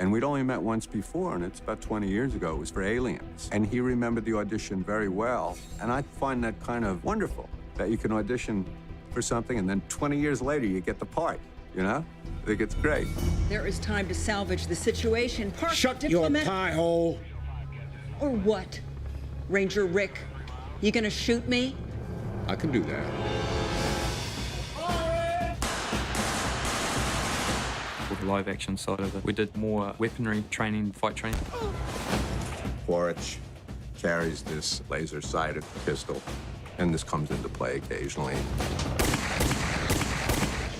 And we'd only met once before, and it's about 20 years ago. It was for Aliens. And he remembered the audition very well. And I find that kind of wonderful, that you can audition for something and then 20 years later you get the part, you know? I think it's great. There is time to salvage the situation. Park Shut your pie hole. Or what? Ranger Rick, you gonna shoot me? I can do that. With the live action side of it, we did more weaponry training, fight training. Quaritch carries this laser-sighted pistol, and this comes into play occasionally.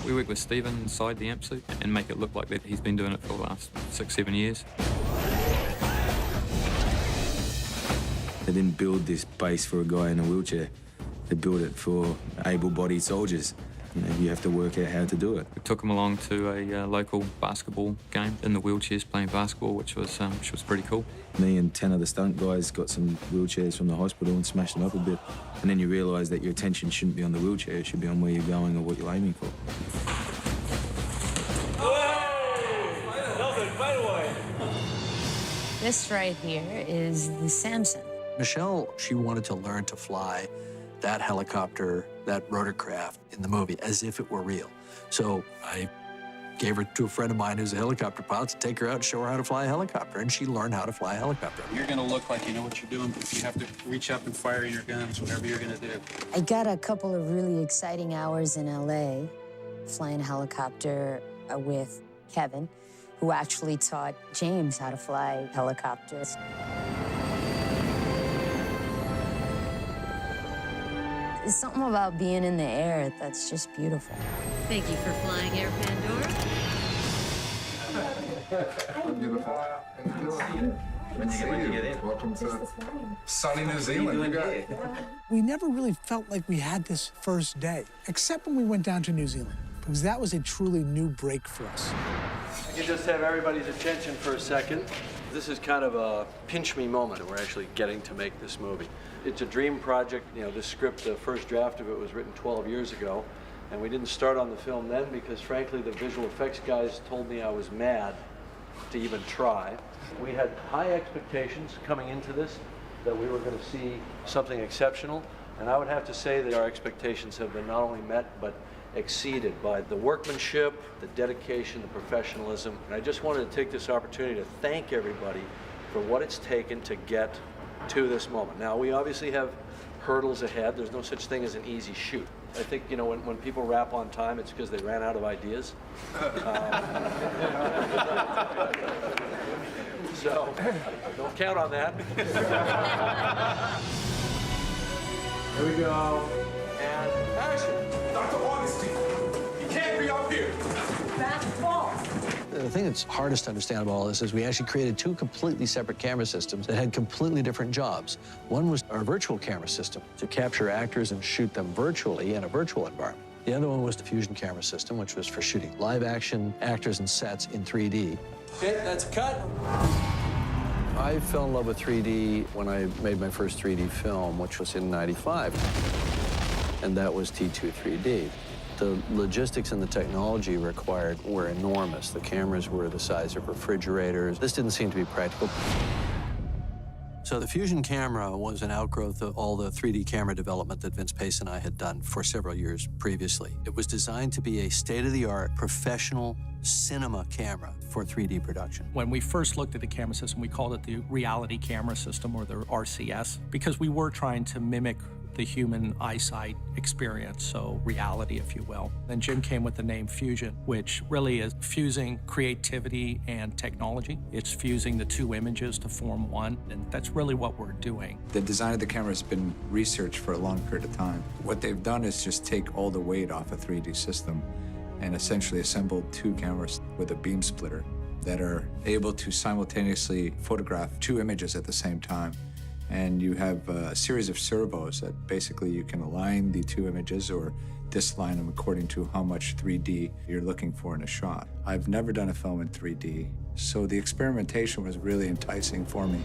We work with Stephen inside the amp suit and make it look like that he's been doing it for the last 6-7 years. They didn't build this base for a guy in a wheelchair. They built it for able-bodied soldiers. You know, you have to work out how to do it. We took him along to a local basketball game in the wheelchairs playing basketball, which was pretty cool. Me and 10 other stunt guys got some wheelchairs from the hospital and smashed them up a bit. And then you realise that your attention shouldn't be on the wheelchair, it should be on where you're going or what you're aiming for. This right here is the Samson. Michelle, she wanted to learn to fly that helicopter, that rotorcraft in the movie as if it were real. So I gave her to a friend of mine who's a helicopter pilot to take her out and show her how to fly a helicopter, and she learned how to fly a helicopter. You're gonna look like you know what you're doing, but you have to reach up and fire your guns, whatever you're gonna do. I got a couple of really exciting hours in LA flying a helicopter with Kevin, who actually taught James how to fly helicopters. There's something about being in the air that's just beautiful. Thank you for flying Air Pandora. Welcome to sunny New Zealand. We never really felt like we had this first day, except when we went down to New Zealand, because that was a truly new break for us. I can just have everybody's attention for a second. This is kind of a pinch me moment. We're actually getting to make this movie. It's a dream project. You know, this script, the first draft of it was written 12 years ago, and we didn't start on the film then because, frankly, the visual effects guys told me I was mad to even try. We had high expectations coming into this, that we were going to see something exceptional, and I would have to say that our expectations have been not only met, but exceeded by the workmanship, the dedication, the professionalism. And I just wanted to take this opportunity to thank everybody for what it's taken to get to this moment. Now, we obviously have hurdles ahead. There's no such thing as an easy shoot. I think, you know, when people wrap on time, it's because they ran out of ideas. So, don't count on that. Here we go. And action. Dr. Augustine, you can't be up here. That's false. The thing that's hardest to understand about all this is we actually created 2 completely separate camera systems that had completely different jobs. One was our virtual camera system to capture actors and shoot them virtually in a virtual environment. The other one was the Fusion camera system, which was for shooting live action actors and sets in 3D. Okay, that's a cut. I fell in love with 3D when I made my first 3D film, which was in '95, and that was T2 3D. The logistics and the technology required were enormous. The cameras were the size of refrigerators. This didn't seem to be practical. So the Fusion camera was an outgrowth of all the 3D camera development that Vince Pace and I had done for several years previously. It was designed to be a state-of-the-art professional cinema camera for 3D production. When we first looked at the camera system, we called it the reality camera system, or the RCS, because we were trying to mimic the human eyesight experience, so reality, if you will. Then Jim came with the name Fusion, which really is fusing creativity and technology. It's fusing the two images to form one, and that's really what we're doing. The design of the camera has been researched for a long period of time. What they've done is just take all the weight off a 3D system and essentially assembled two cameras with a beam splitter that are able to simultaneously photograph two images at the same time. And you have a series of servos that basically you can align the two images or disalign them according to how much 3D you're looking for in a shot. I've never done a film in 3D, so the experimentation was really enticing for me.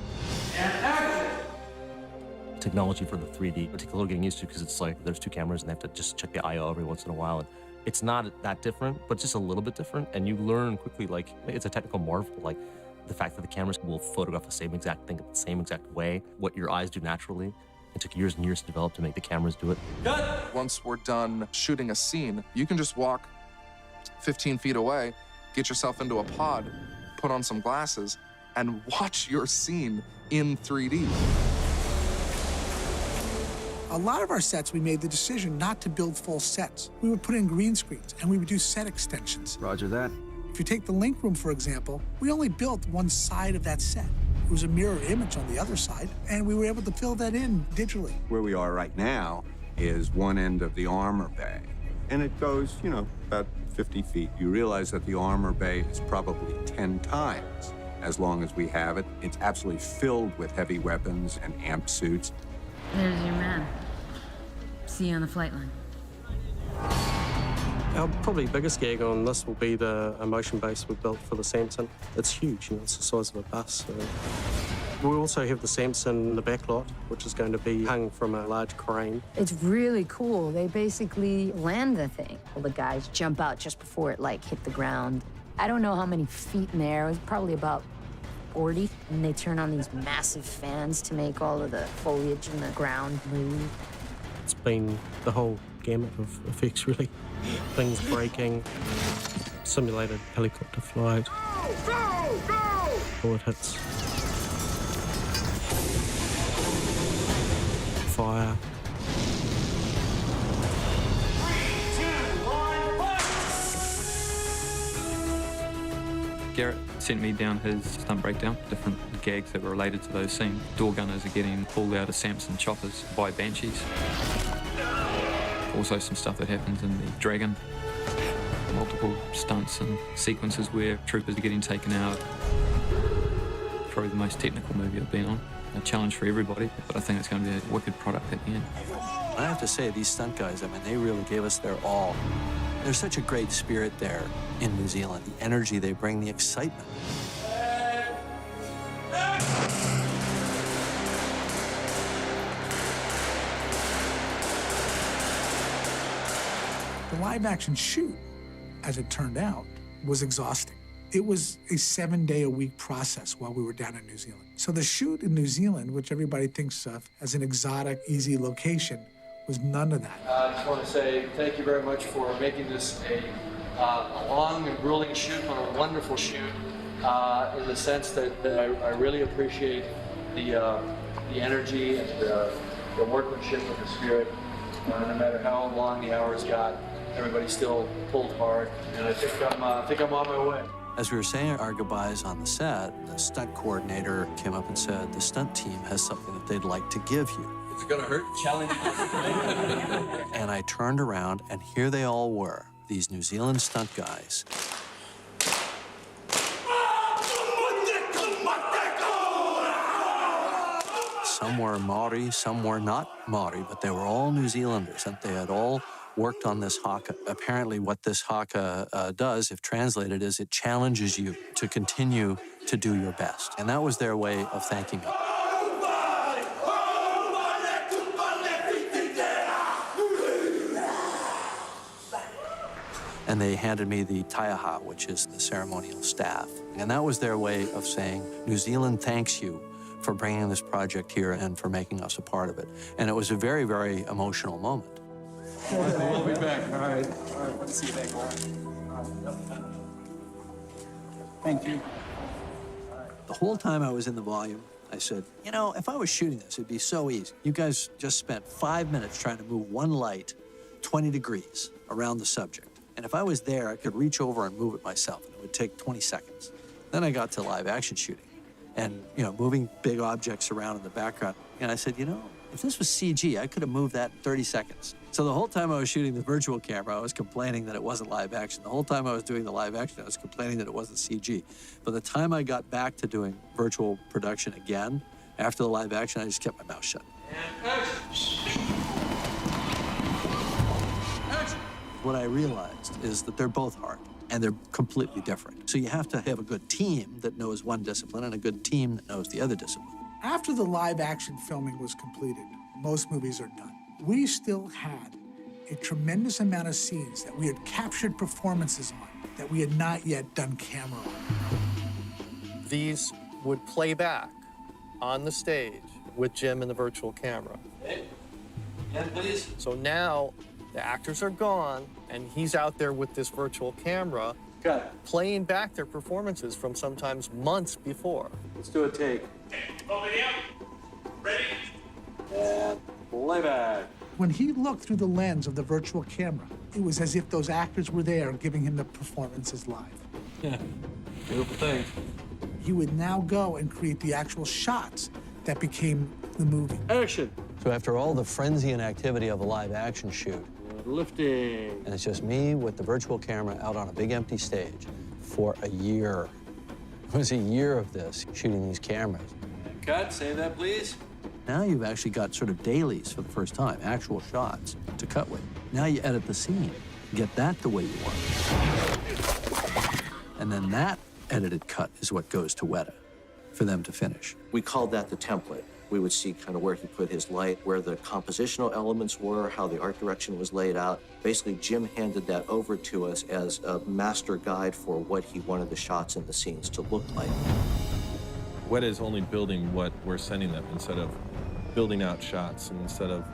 Technology for the 3D, it takes a little getting used to because it's like there's two cameras and they have to just check the I/O every once in a while. And it's not that different, but just a little bit different. And you learn quickly, like, it's a technical marvel. Like, the fact that the cameras will photograph the same exact thing the same exact way, what your eyes do naturally. It took years and years to develop to make the cameras do it. Once we're done shooting a scene, you can just walk 15 feet away, get yourself into a pod, put on some glasses, and watch your scene in 3D. A lot of our sets, we made the decision not to build full sets. We would put in green screens, and we would do set extensions. Roger that. If you take the link room, for example, we only built one side of that set. It was a mirror image on the other side, and we were able to fill that in digitally. Where we are right now is one end of the armor bay, and it goes, you know, about 50 feet. You realize that the armor bay is probably 10 times as long as we have it. It's absolutely filled with heavy weapons and amp suits. There's your man. See you on the flight line. Our probably biggest gag on this will be the motion base we built for the Samson. It's huge, you know, it's the size of a bus. So. We also have the Samson in the back lot, which is going to be hung from a large crane. It's really cool. They basically land the thing. All the guys jump out just before it, like, hit the ground. I don't know how many feet in there. It was probably about 40. And they turn on these massive fans to make all of the foliage in the ground move. It's been the whole gamut of effects, really. Things breaking, simulated helicopter flight, bullet hits, fire. Garrett sent me down his stunt breakdown, different gags that were related to those scenes. Door gunners are getting pulled out of Samson choppers by banshees. Also some stuff that happens in the Dragon. Multiple stunts and sequences where troopers are getting taken out. Probably the most technical movie I've been on. A challenge for everybody, but I think it's going to be a wicked product at the end. I have to say, these stunt guys, I mean, they really gave us their all. There's such a great spirit there in New Zealand. The energy they bring, the excitement. The live-action shoot, as it turned out, was exhausting. It was a 7-day-a-week process while we were down in New Zealand. So the shoot in New Zealand, which everybody thinks of as an exotic, easy location, was none of that. I just want to say thank you very much for making this a long and grueling shoot, but a wonderful shoot in the sense that I really appreciate the energy and the workmanship and the spirit. No matter how long the hours got, everybody still pulled hard, and I think I'm on my way. As we were saying our goodbyes on the set, the stunt coordinator came up and said, the stunt team has something that they'd like to give you. It's gonna hurt. Challenge. And I turned around, and here they all were, these New Zealand stunt guys. Some were Maori, some were not Maori, but they were all New Zealanders, and they had all worked on this haka. Apparently what this haka does, if translated, is it challenges you to continue to do your best. And that was their way of thanking me. And they handed me the taiaha, which is the ceremonial staff. And that was their way of saying, New Zealand thanks you for bringing this project here and for making us a part of it. And it was a very, very emotional moment. We'll be back. All right. Let's see you back. Thank you. The whole time I was in the volume, I said, you know, if I was shooting this, it'd be so easy. You guys just spent 5 minutes trying to move one light 20 degrees around the subject. And if I was there, I could reach over and move it myself, and it would take 20 seconds. Then I got to live action shooting and, you know, moving big objects around in the background. And I said, you know, if this was CG, I could have moved that in 30 seconds. So the whole time I was shooting the virtual camera, I was complaining that it wasn't live action. The whole time I was doing the live action, I was complaining that it wasn't CG. By the time I got back to doing virtual production again, after the live action, I just kept my mouth shut. What I realized is that they're both hard, and they're completely different. So you have to have a good team that knows one discipline and a good team that knows the other discipline. After the live action filming was completed, most movies are done. We still had a tremendous amount of scenes that we had captured performances on that we had not yet done camera on. These would play back on the stage with Jim and the virtual camera. Yeah, please. So now the actors are gone, and he's out there with this virtual camera playing back their performances from sometimes months before. Let's do a take. Over here. Ready? And playback. When he looked through the lens of the virtual camera, it was as if those actors were there giving him the performances live. Yeah, beautiful thing. He would now go and create the actual shots that became the movie. Action. So after all the frenzy and activity of a live action shoot, Lifting. and it's just me with the virtual camera out on a big empty stage for a year. It was a year of this, shooting these cameras. Cut, say that, please. Now you've actually got sort of dailies for the first time, actual shots to cut with. Now you edit the scene, get that the way you want. And then that edited cut is what goes to Weta for them to finish. We called that the template. We would see kind of where he put his light, where the compositional elements were, how the art direction was laid out. Basically, Jim handed that over to us as a master guide for what he wanted the shots and the scenes to look like. Weta is only building what we're sending them instead of building out shots, and instead of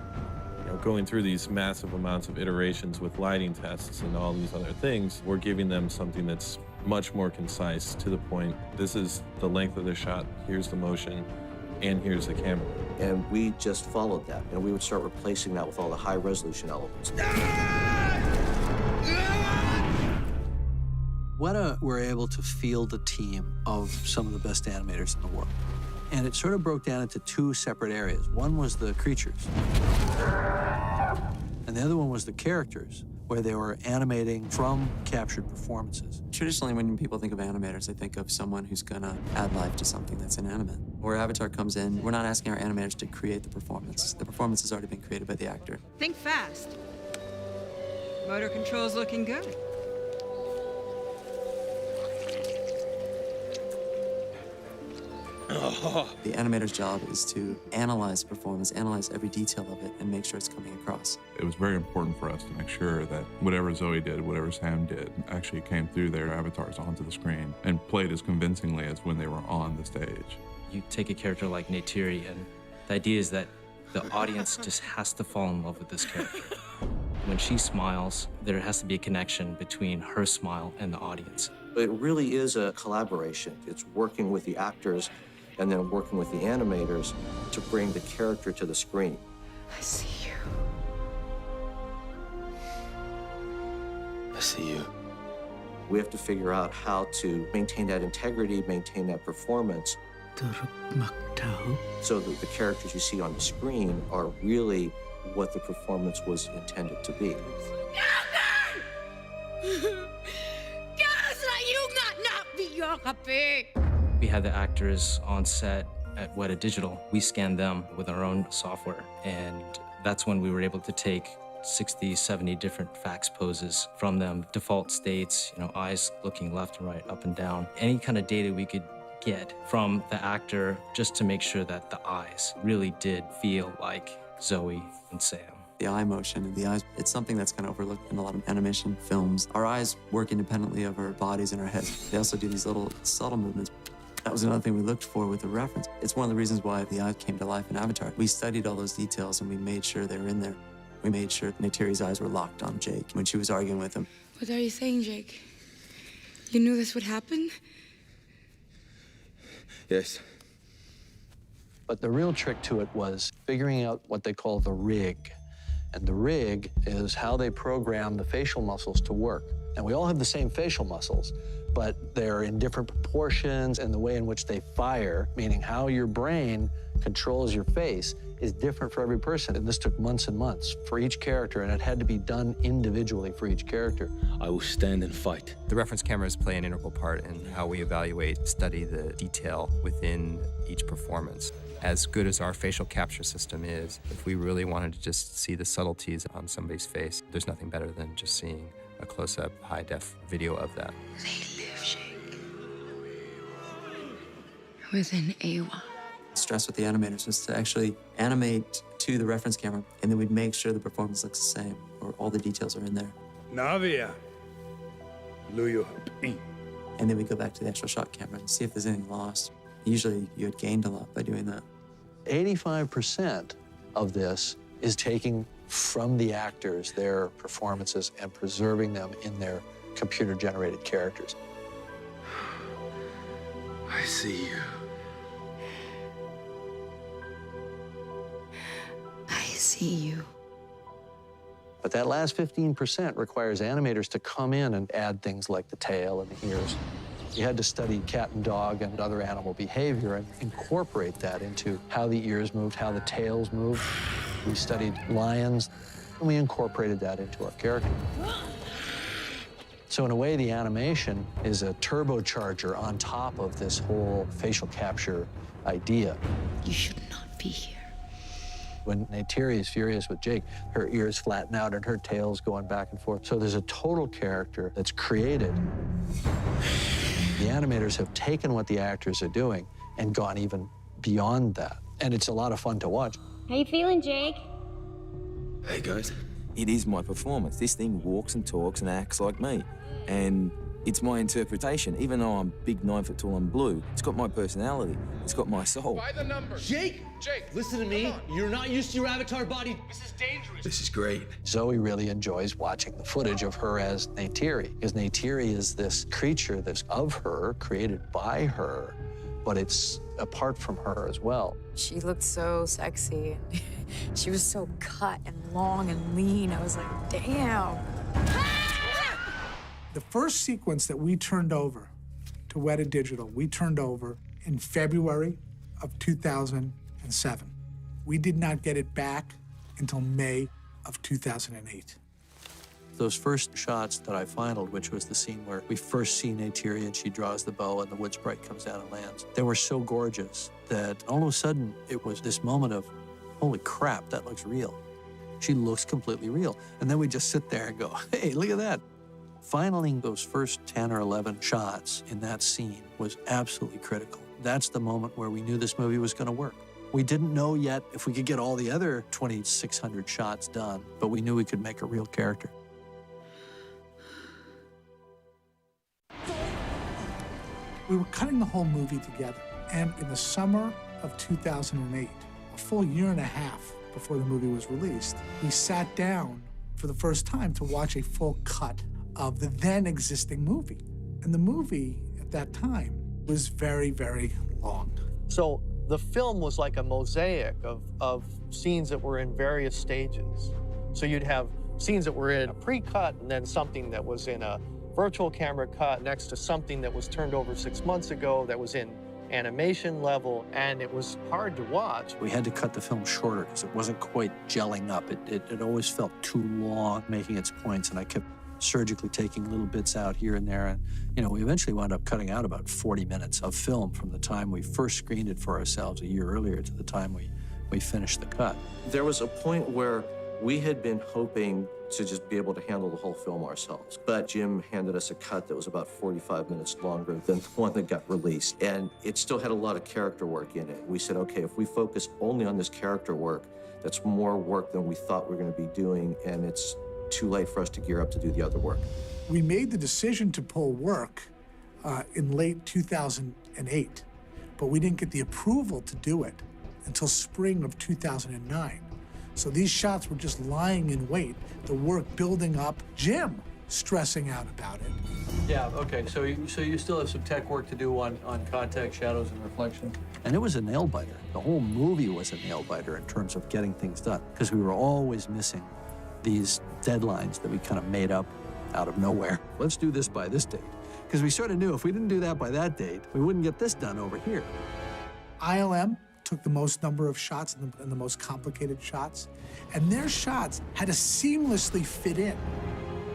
going through these massive amounts of iterations with lighting tests and all these other things. We're giving them something that's much more concise, to the point. This is the length of the shot, here's the motion, and here's the camera. And we just followed that, and we would start replacing that with all the high-resolution elements. Weta were able to field a team of some of the best animators in the world. And it sort of broke down into two separate areas. One was the creatures, and the other one was the characters, where they were animating from captured performances. Traditionally, when people think of animators, they think of someone who's gonna add life to something that's inanimate. Where Avatar comes in, we're not asking our animators to create the performance. The performance has already been created by the actor. Think fast. Motor control's looking good. The animator's job is to analyze the performance, analyze every detail of it, and make sure it's coming across. It was very important for us to make sure that whatever Zoe did, whatever Sam did, actually came through their avatars onto the screen and played as convincingly as when they were on the stage. You take a character like Neytiri, and the idea is that the audience just has to fall in love with this character. When she smiles, there has to be a connection between her smile and the audience. It really is a collaboration. It's working with the actors and then working with the animators to bring the character to the screen. I see you. I see you. We have to figure out how to maintain that integrity, maintain that performance, so that the characters you see on the screen are really what the performance was intended to be. We had the actors on set at Weta Digital. We scanned them with our own software, and that's when we were able to take 60, 70 different fax poses from them, default states, eyes looking left and right, up and down. Any kind of data we could get from the actor just to make sure that the eyes really did feel like Zoe and Sam. The eye motion and the eyes, it's something that's kind of overlooked in a lot of animation films. Our eyes work independently of our bodies and our heads. They also do these little subtle movements. That was another thing we looked for with the reference. It's one of the reasons why the eyes came to life in Avatar. We studied all those details and we made sure they were in there. We made sure Neytiri's eyes were locked on Jake when she was arguing with him. What are you saying, Jake? You knew this would happen? Yes. But the real trick to it was figuring out what they call the rig. And the rig is how they program the facial muscles to work. And we all have the same facial muscles, but they're in different proportions, and the way in which they fire, meaning how your brain controls your face, is different for every person. And this took months and months for each character, and it had to be done individually for each character. I will stand and fight. The reference cameras play an integral part in how we evaluate, study the detail within each performance. As good as our facial capture system is, if we really wanted to just see the subtleties on somebody's face, there's nothing better than just seeing a close-up, high-def video of that. They live, Jake. Within Awa. The stress with the animators was to actually animate to the reference camera, and then we'd make sure the performance looks the same, or all the details are in there. Navia. Luyo. And then we go back to the actual shot camera and see if there's anything lost. Usually you had gained a lot by doing that. 85% of this is taking from the actors their performances and preserving them in their computer-generated characters. I see you. I see you. But that last 15% requires animators to come in and add things like the tail and the ears. You had to study cat and dog and other animal behavior and incorporate that into how the ears moved, how the tails moved. We studied lions, and we incorporated that into our character. So in a way, the animation is a turbocharger on top of this whole facial capture idea. You should not be here. When Neytiri is furious with Jake, her ears flatten out and her tail's going back and forth. So there's a total character that's created. The animators have taken what the actors are doing and gone even beyond that. And it's a lot of fun to watch. How you feeling, Jake? Hey, guys. It is my performance. This thing walks and talks and acts like me. And it's my interpretation. Even though I'm big, 9 foot tall and blue, it's got my personality. It's got my soul. By the numbers. Jake, listen to me. You're not used to your avatar body. This is dangerous. This is great. Zoe really enjoys watching the footage of her as Neytiri, because Neytiri is this creature that's of her, created by her, but it's apart from her as well. She looked so sexy. She was so cut and long and lean. I was like, damn. The first sequence that we turned over to Weta Digital, we turned over in February of 2007. We did not get it back until May of 2008. Those first shots that I finaled, which was the scene where we first see Neytiri and she draws the bow and the wood sprite comes down and lands, they were so gorgeous that all of a sudden it was this moment of, holy crap, that looks real. She looks completely real. And then we just sit there and go, hey, look at that. Finaling those first 10 or 11 shots in that scene was absolutely critical. That's the moment where we knew this movie was going to work. We didn't know yet if we could get all the other 2,600 shots done, but we knew we could make a real character. We were cutting the whole movie together, and in the summer of 2008, a full year and a half before the movie was released, we sat down for the first time to watch a full cut of the then existing movie. And the movie at that time was very, very long. So the film was like a mosaic of scenes that were in various stages. So you'd have scenes that were in a pre-cut and then something that was in a virtual camera cut next to something that was turned over 6 months ago that was in animation level, and it was hard to watch. We had to cut the film shorter because it wasn't quite gelling up. It always felt too long making its points, and I kept surgically taking little bits out here and there. And, we eventually wound up cutting out about 40 minutes of film from the time we first screened it for ourselves a year earlier to the time we finished the cut. There was a point where We had been hoping to just be able to handle the whole film ourselves, but Jim handed us a cut that was about 45 minutes longer than the one that got released, and it still had a lot of character work in it. We said, okay, if we focus only on this character work, that's more work than we thought we were going to be doing, and it's too late for us to gear up to do the other work. We made the decision to pull work in late 2008, but we didn't get the approval to do it until spring of 2009. So these shots were just lying in wait, the work building up, Jim stressing out about it. Yeah, okay, so you still have some tech work to do on contact, shadows, and reflection? And it was a nail-biter. The whole movie was a nail-biter in terms of getting things done, because we were always missing these deadlines that we kind of made up out of nowhere. Let's do this by this date. Because we sort of knew if we didn't do that by that date, we wouldn't get this done over here. ILM took the most number of shots and the most complicated shots, and their shots had to seamlessly fit in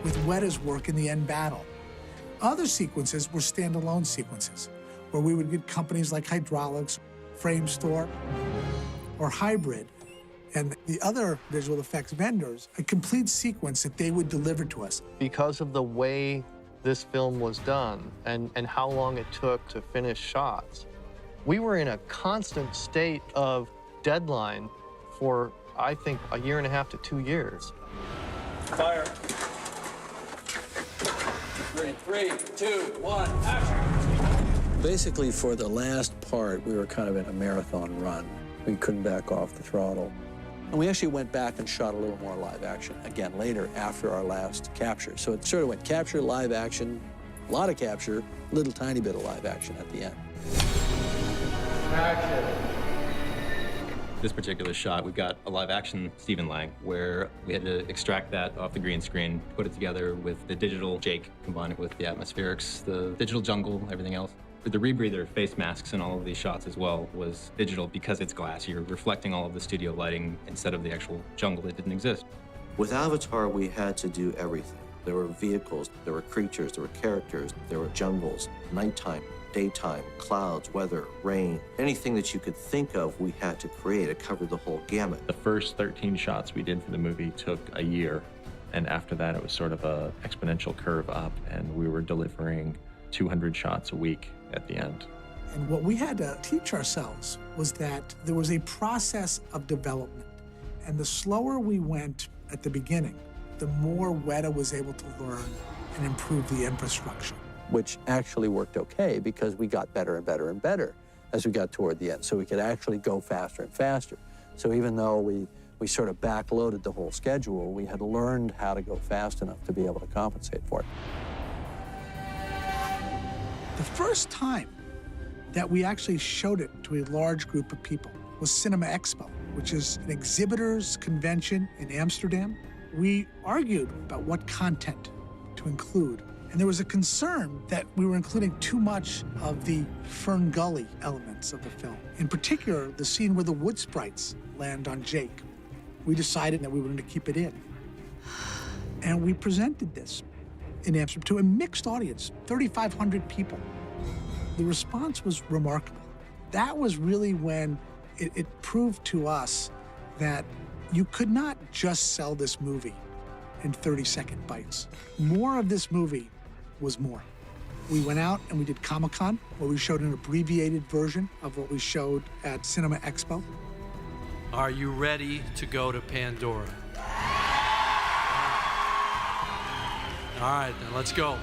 with Weta's work in the end battle. Other sequences were standalone sequences, where we would get companies like Hydraulics, Framestore, or Hybrid, and the other visual effects vendors, a complete sequence that they would deliver to us. Because of the way this film was done and how long it took to finish shots, we were in a constant state of deadline for, I think, 1.5 to 2 years. Fire. 3, 2, 1, action. Basically, for the last part, we were kind of in a marathon run. We couldn't back off the throttle. And we actually went back and shot a little more live action again later after our last capture. So it sort of went capture, live action, a lot of capture, little tiny bit of live action at the end. Action. This particular shot, we've got a live action Stephen Lang, where we had to extract that off the green screen, put it together with the digital Jake, combine it with the atmospherics, the digital jungle, everything else. The rebreather face masks in all of these shots as well was digital because it's glass. You're reflecting all of the studio lighting instead of the actual jungle that didn't exist. With Avatar, we had to do everything. There were vehicles, there were creatures, there were characters, there were jungles, nighttime, daytime, clouds, weather, rain. Anything that you could think of, we had to create. It covered the whole gamut. The first 13 shots we did for the movie took a year, and after that it was sort of an exponential curve up, and we were delivering 200 shots a week at the end. And what we had to teach ourselves was that there was a process of development. And the slower we went at the beginning, the more Weta was able to learn and improve the infrastructure. Which actually worked okay because we got better and better and better as we got toward the end. So we could actually go faster and faster. So even though we sort of backloaded the whole schedule, we had learned how to go fast enough to be able to compensate for it. The first time that we actually showed it to a large group of people was Cinema Expo, which is an exhibitors convention in Amsterdam. We argued about what content to include, and there was a concern that we were including too much of the Fern Gully elements of the film. In particular, the scene where the wood sprites land on Jake. We decided that we were going to keep it in. And we presented this in Amsterdam to a mixed audience, 3,500 people. The response was remarkable. That was really when it proved to us that you could not just sell this movie in 30-second bites. More of this movie was more. We went out and we did Comic-Con, where we showed an abbreviated version of what we showed at Cinema Expo. Are you ready to go to Pandora? All right, then let's go.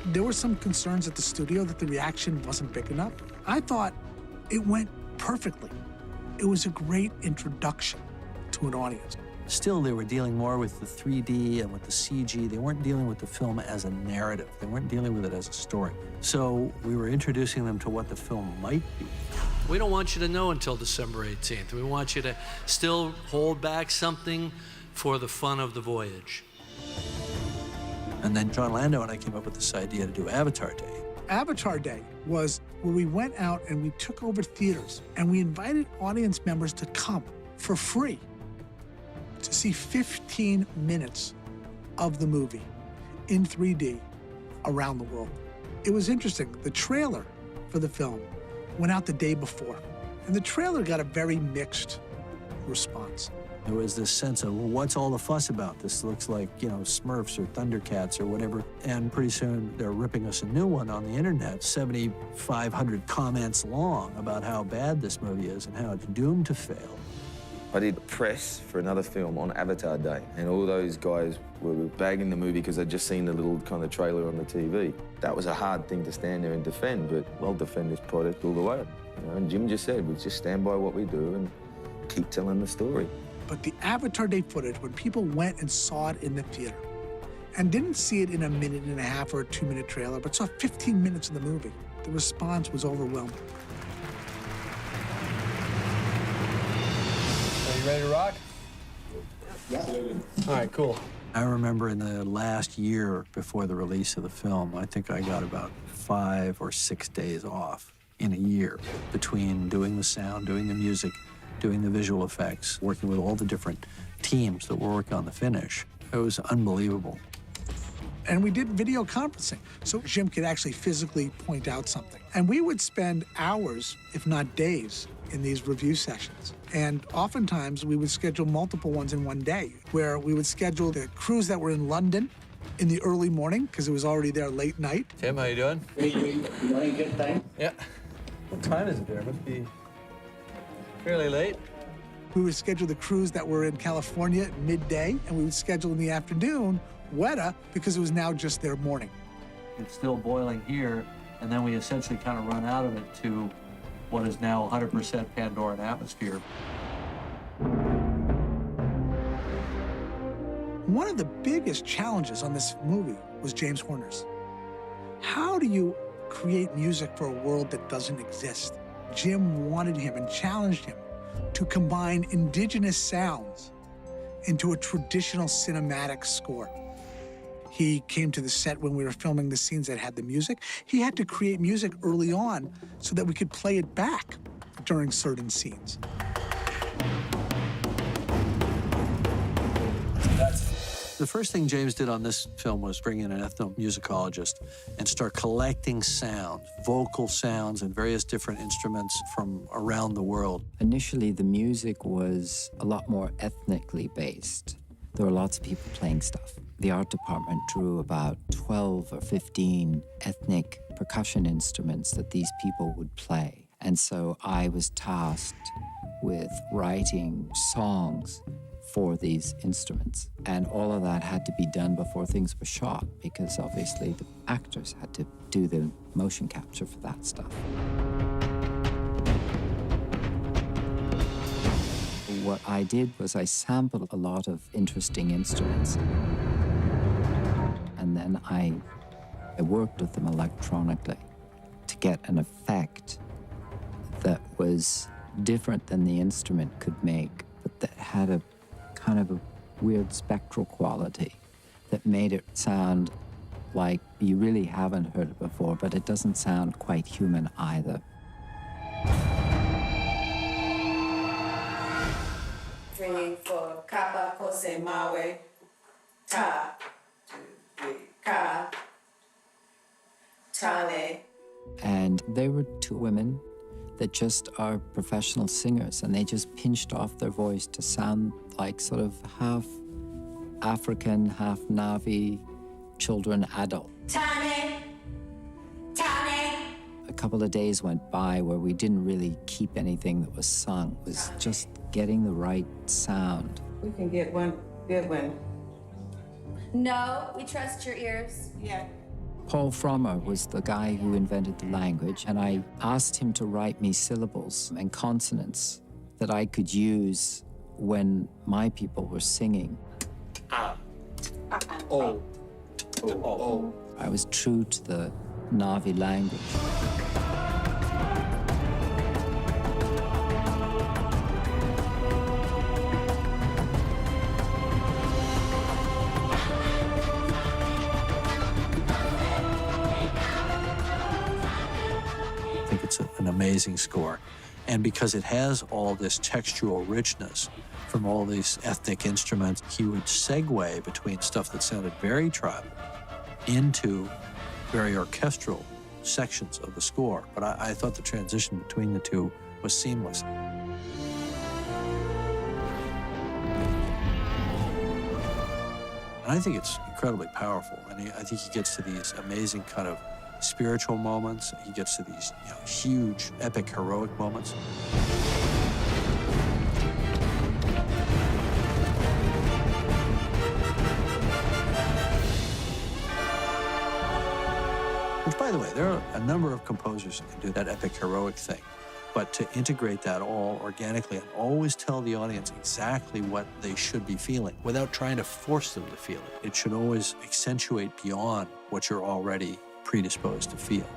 There were some concerns at the studio that the reaction wasn't big enough. I thought it went perfectly. It was a great introduction to an audience. Still, they were dealing more with the 3D and with the CG. They weren't dealing with the film as a narrative. They weren't dealing with it as a story. So we were introducing them to what the film might be. We don't want you to know until December 18th. We want you to still hold back something for the fun of the voyage. And then John Lando and I came up with this idea to do Avatar Day. Avatar Day was where we went out and we took over theaters and we invited audience members to come for free to see 15 minutes of the movie in 3D around the world. It was interesting. The trailer for the film went out the day before, and the trailer got a very mixed response. There was this sense of, what's all the fuss about? This looks like, Smurfs or Thundercats or whatever. And pretty soon they're ripping us a new one on the internet, 7,500 comments long about how bad this movie is and how it's doomed to fail. I did press for another film on Avatar Day, and all those guys were bagging the movie because they'd just seen the little kind of trailer on the TV. That was a hard thing to stand there and defend, but I'll defend this product all the way. And Jim just said, we just stand by what we do and keep telling the story. But the Avatar Day footage, when people went and saw it in the theater and didn't see it in a 1.5 or a 2-minute trailer, but saw 15 minutes of the movie, the response was overwhelming. Are you ready to rock? Yeah. All right, cool. I remember in the last year before the release of the film, I think I got about 5 or 6 days off in a year between doing the sound, doing the music, doing the visual effects, working with all the different teams that were working on the finish. It was unbelievable. And we did video conferencing, so Jim could actually physically point out something. And we would spend hours, if not days, in these review sessions. And oftentimes, we would schedule multiple ones in one day, where we would schedule the crews that were in London in the early morning, because it was already there late night. Tim, how you doing? You running good thing? Yeah. What time is it there? It must be fairly late. We would schedule the crews that were in California at midday, and we would schedule in the afternoon, Weta, because it was now just their morning. It's still boiling here, and then we essentially kind of run out of it to what is now 100% Pandoran atmosphere. One of the biggest challenges on this movie was James Horner's. How do you create music for a world that doesn't exist? Jim wanted him and challenged him to combine indigenous sounds into a traditional cinematic score. He came to the set when we were filming the scenes that had the music. He had to create music early on so that we could play it back during certain scenes. The first thing James did on this film was bring in an ethnomusicologist and start collecting sounds, vocal sounds, and various different instruments from around the world. Initially, the music was a lot more ethnically based. There were lots of people playing stuff. The art department drew about 12 or 15 ethnic percussion instruments that these people would play. And so I was tasked with writing songs for these instruments. And all of that had to be done before things were shot, because obviously the actors had to do the motion capture for that stuff. What I did was I sampled a lot of interesting instruments. And then I worked with them electronically to get an effect that was different than the instrument could make, but that had a kind of a weird spectral quality that made it sound like you really haven't heard it before, but it doesn't sound quite human either. Ringing for Kapa Kose Mawe, Ta, 2, 3, Ka, Tane. And they were two women that just are professional singers, and they just pinched off their voice to sound like sort of half African, half Navi, children, adult. Tane, Tane. A couple of days went by where we didn't really keep anything that was sung. It was just getting the right sound. We can get one good one. No, we trust your ears. Yeah. Paul Frommer was the guy who invented the language, and I asked him to write me syllables and consonants that I could use when my people were singing. Oh. I was true to the Navi language. I think it's an amazing score. And because it has all this textual richness from all these ethnic instruments, he would segue between stuff that sounded very tribal into very orchestral sections of the score. But I thought the transition between the two was seamless. And I think it's incredibly powerful. And I think he gets to these amazing kind of spiritual moments. He gets to these, huge, epic, heroic moments. Which, by the way, there are a number of composers that can do that epic, heroic thing. But to integrate that all organically and always tell the audience exactly what they should be feeling without trying to force them to feel it. It should always accentuate beyond what you're already predisposed to feel.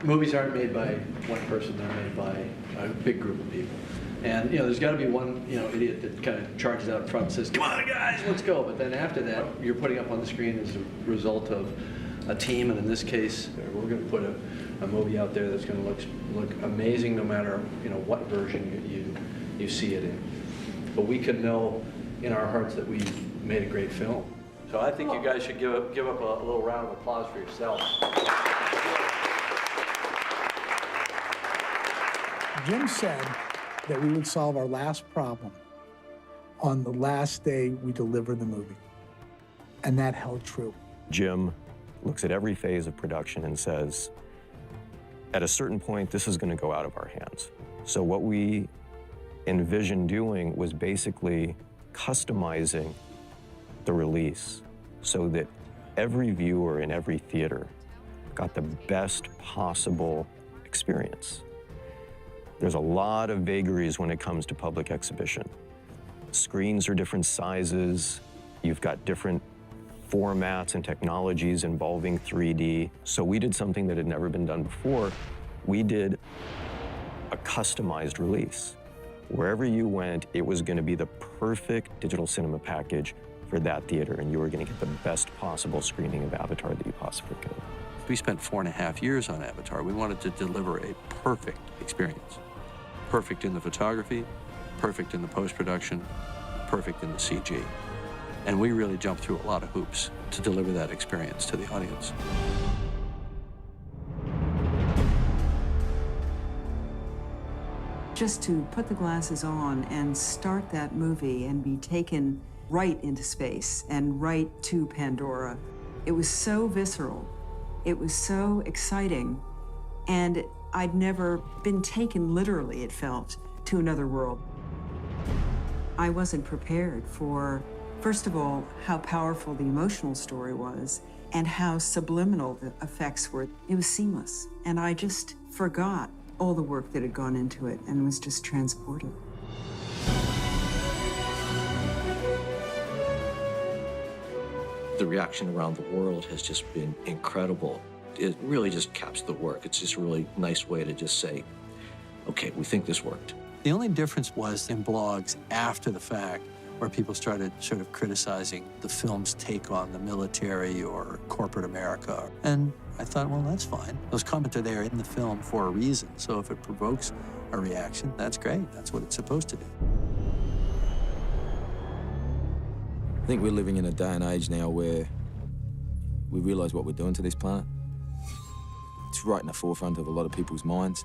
Movies aren't made by one person, they're made by a big group of people. And there's got to be one idiot that kind of charges out front and says, "Come on, guys, let's go." But then after that, you're putting up on the screen as a result of a team, and in this case, we're going to put a movie out there that's going to look amazing, no matter what version you see it in. But we can know in our hearts that we made a great film. So I think you guys should give up a little round of applause for yourselves. Jim said that we would solve our last problem on the last day we delivered the movie. And that held true. Jim looks at every phase of production and says, at a certain point, this is going to go out of our hands. So what we envisioned doing was basically customizing the release so that every viewer in every theater got the best possible experience. There's a lot of vagaries when it comes to public exhibition. Screens are different sizes. You've got different formats and technologies involving 3D. So we did something that had never been done before. We did a customized release. Wherever you went, it was going to be the perfect digital cinema package for that theater, and you were going to get the best possible screening of Avatar that you possibly could. We spent 4.5 years on Avatar. We wanted to deliver a perfect experience. Perfect in the photography, perfect in the post-production, perfect in the CG. And we really jumped through a lot of hoops to deliver that experience to the audience. Just to put the glasses on and start that movie and be taken right into space and right to Pandora, it was so visceral. It was so exciting. And I'd never been taken literally, it felt, to another world. I wasn't prepared for, first of all, how powerful the emotional story was and how subliminal the effects were. It was seamless. And I just forgot all the work that had gone into it and was just transported. The reaction around the world has just been incredible. It really just caps the work. It's just a really nice way to just say, okay, we think this worked. The only difference was in blogs after the fact, where people started sort of criticizing the film's take on the military or corporate America. And I thought, well, that's fine. Those comments are there in the film for a reason. So if it provokes a reaction, that's great. That's what it's supposed to do. I think we're living in a day and age now where we realize what we're doing to this planet. It's right in the forefront of a lot of people's minds.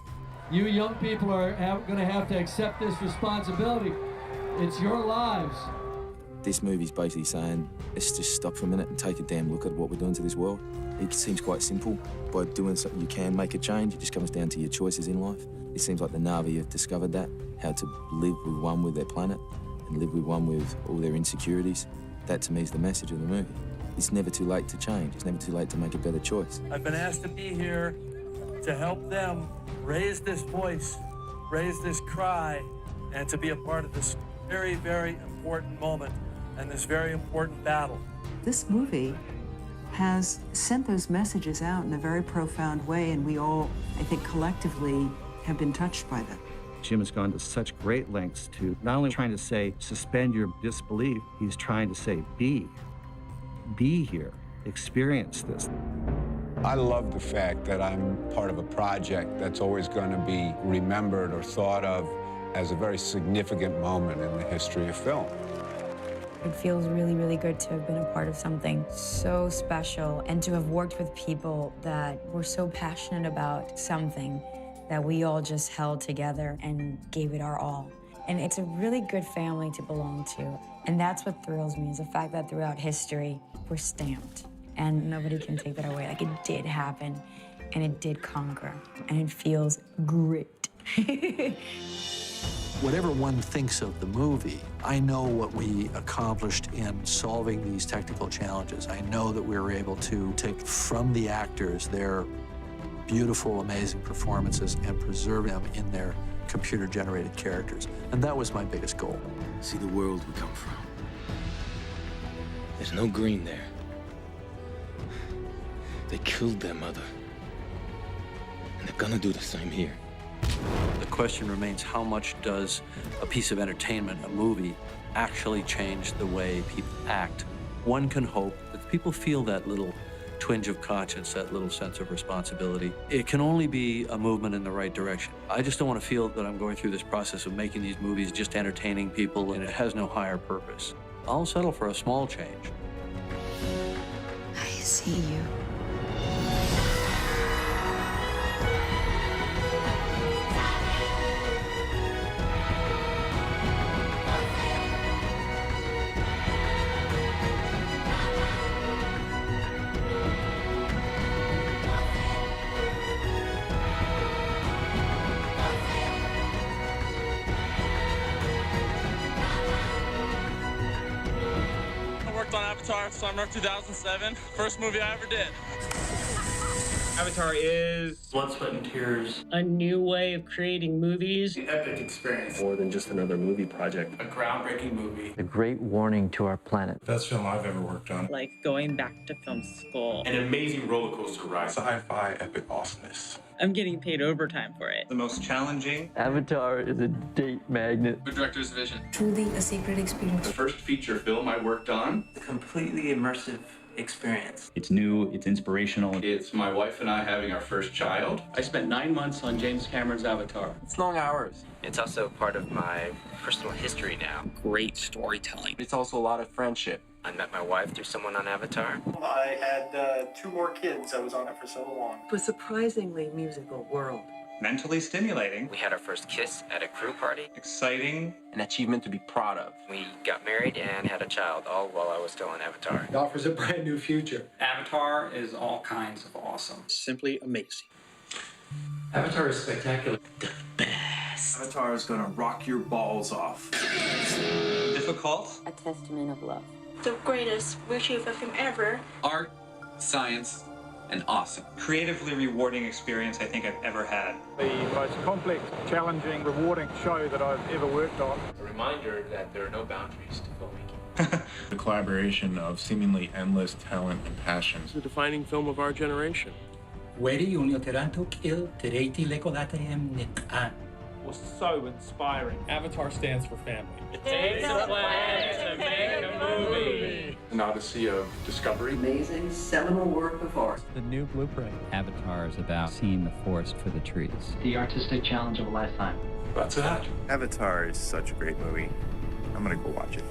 You young people are going to have to accept this responsibility. It's your lives. This movie's basically saying, let's just stop for a minute and take a damn look at what we're doing to this world. It seems quite simple. By doing something you can make a change. It just comes down to your choices in life. It seems like the Na'vi have discovered that, how to live with one with their planet and live with one with all their insecurities. That to me is the message of the movie. It's never too late to change. It's never too late to make a better choice. I've been asked to be here to help them raise this voice, raise this cry, and to be a part of this very, very important moment and this very important battle. This movie has sent those messages out in a very profound way, and we all, I think, collectively have been touched by them. Jim has gone to such great lengths to not only trying to say, suspend your disbelief, he's trying to say, be here, experience this. I love the fact that I'm part of a project that's always going to be remembered or thought of as a very significant moment in the history of film. It feels really, really good to have been a part of something so special and to have worked with people that were so passionate about something that we all just held together and gave it our all. And it's a really good family to belong to. And that's what thrills me, is the fact that throughout history, we're stamped. And nobody can take that away. Like, it did happen, and it did conquer, and it feels great. Whatever one thinks of the movie, I know what we accomplished in solving these technical challenges. I know that we were able to take from the actors their beautiful, amazing performances and preserve them in their computer-generated characters. And that was my biggest goal. See the world we come from. There's no green there. They killed their mother. And they're gonna do the same here. The question remains, how much does a piece of entertainment, a movie, actually change the way people act? One can hope that people feel that little twinge of conscience, that little sense of responsibility. It can only be a movement in the right direction. I just don't want to feel that I'm going through this process of making these movies just entertaining people and it has no higher purpose. I'll settle for a small change. I see you. On Avatar, summer of 2007. First movie I ever did. Avatar is Blood, Sweat, and Tears. a new way of creating movies. The epic experience. More than just another movie project. A groundbreaking movie. A great warning to our planet. Best film I've ever worked on. Like going back to film school. An amazing roller coaster ride. Sci-fi epic awesomeness. I'm getting paid overtime for it. The most challenging. Avatar is a date magnet. The director's vision. Truly a secret experience. The first feature film I worked on. A completely immersive experience. It's new, it's inspirational. It's my wife and I having our first child. I spent 9 months on James Cameron's Avatar. It's long hours. It's also part of my personal history now. Great storytelling. It's also a lot of friendship. I met my wife through someone on Avatar. I had 2 more kids. I was on it for so long. It was a surprisingly musical world. Mentally stimulating. We had our first kiss at a crew party. Exciting. An achievement to be proud of. We got married and had a child, all while I was still on Avatar. It offers a brand new future. Avatar is all kinds of awesome. Simply amazing. Avatar is spectacular. Avatar is gonna rock your balls off. Difficult. A testament of love. The greatest retrieval film ever. Art, science, and awesome. Creatively rewarding experience I think I've ever had. The most complex, challenging, rewarding show that I've ever worked on. A reminder that there are no boundaries to filmmaking. The collaboration of seemingly endless talent and passion. It's the defining film of our generation. Was so inspiring. Avatar stands for family. It takes a plan to make a movie. An odyssey of discovery. Amazing, seminal work of art. The new blueprint. Avatar is about seeing the forest for the trees. The artistic challenge of a lifetime. That's that. Avatar is such a great movie. I'm gonna go watch it.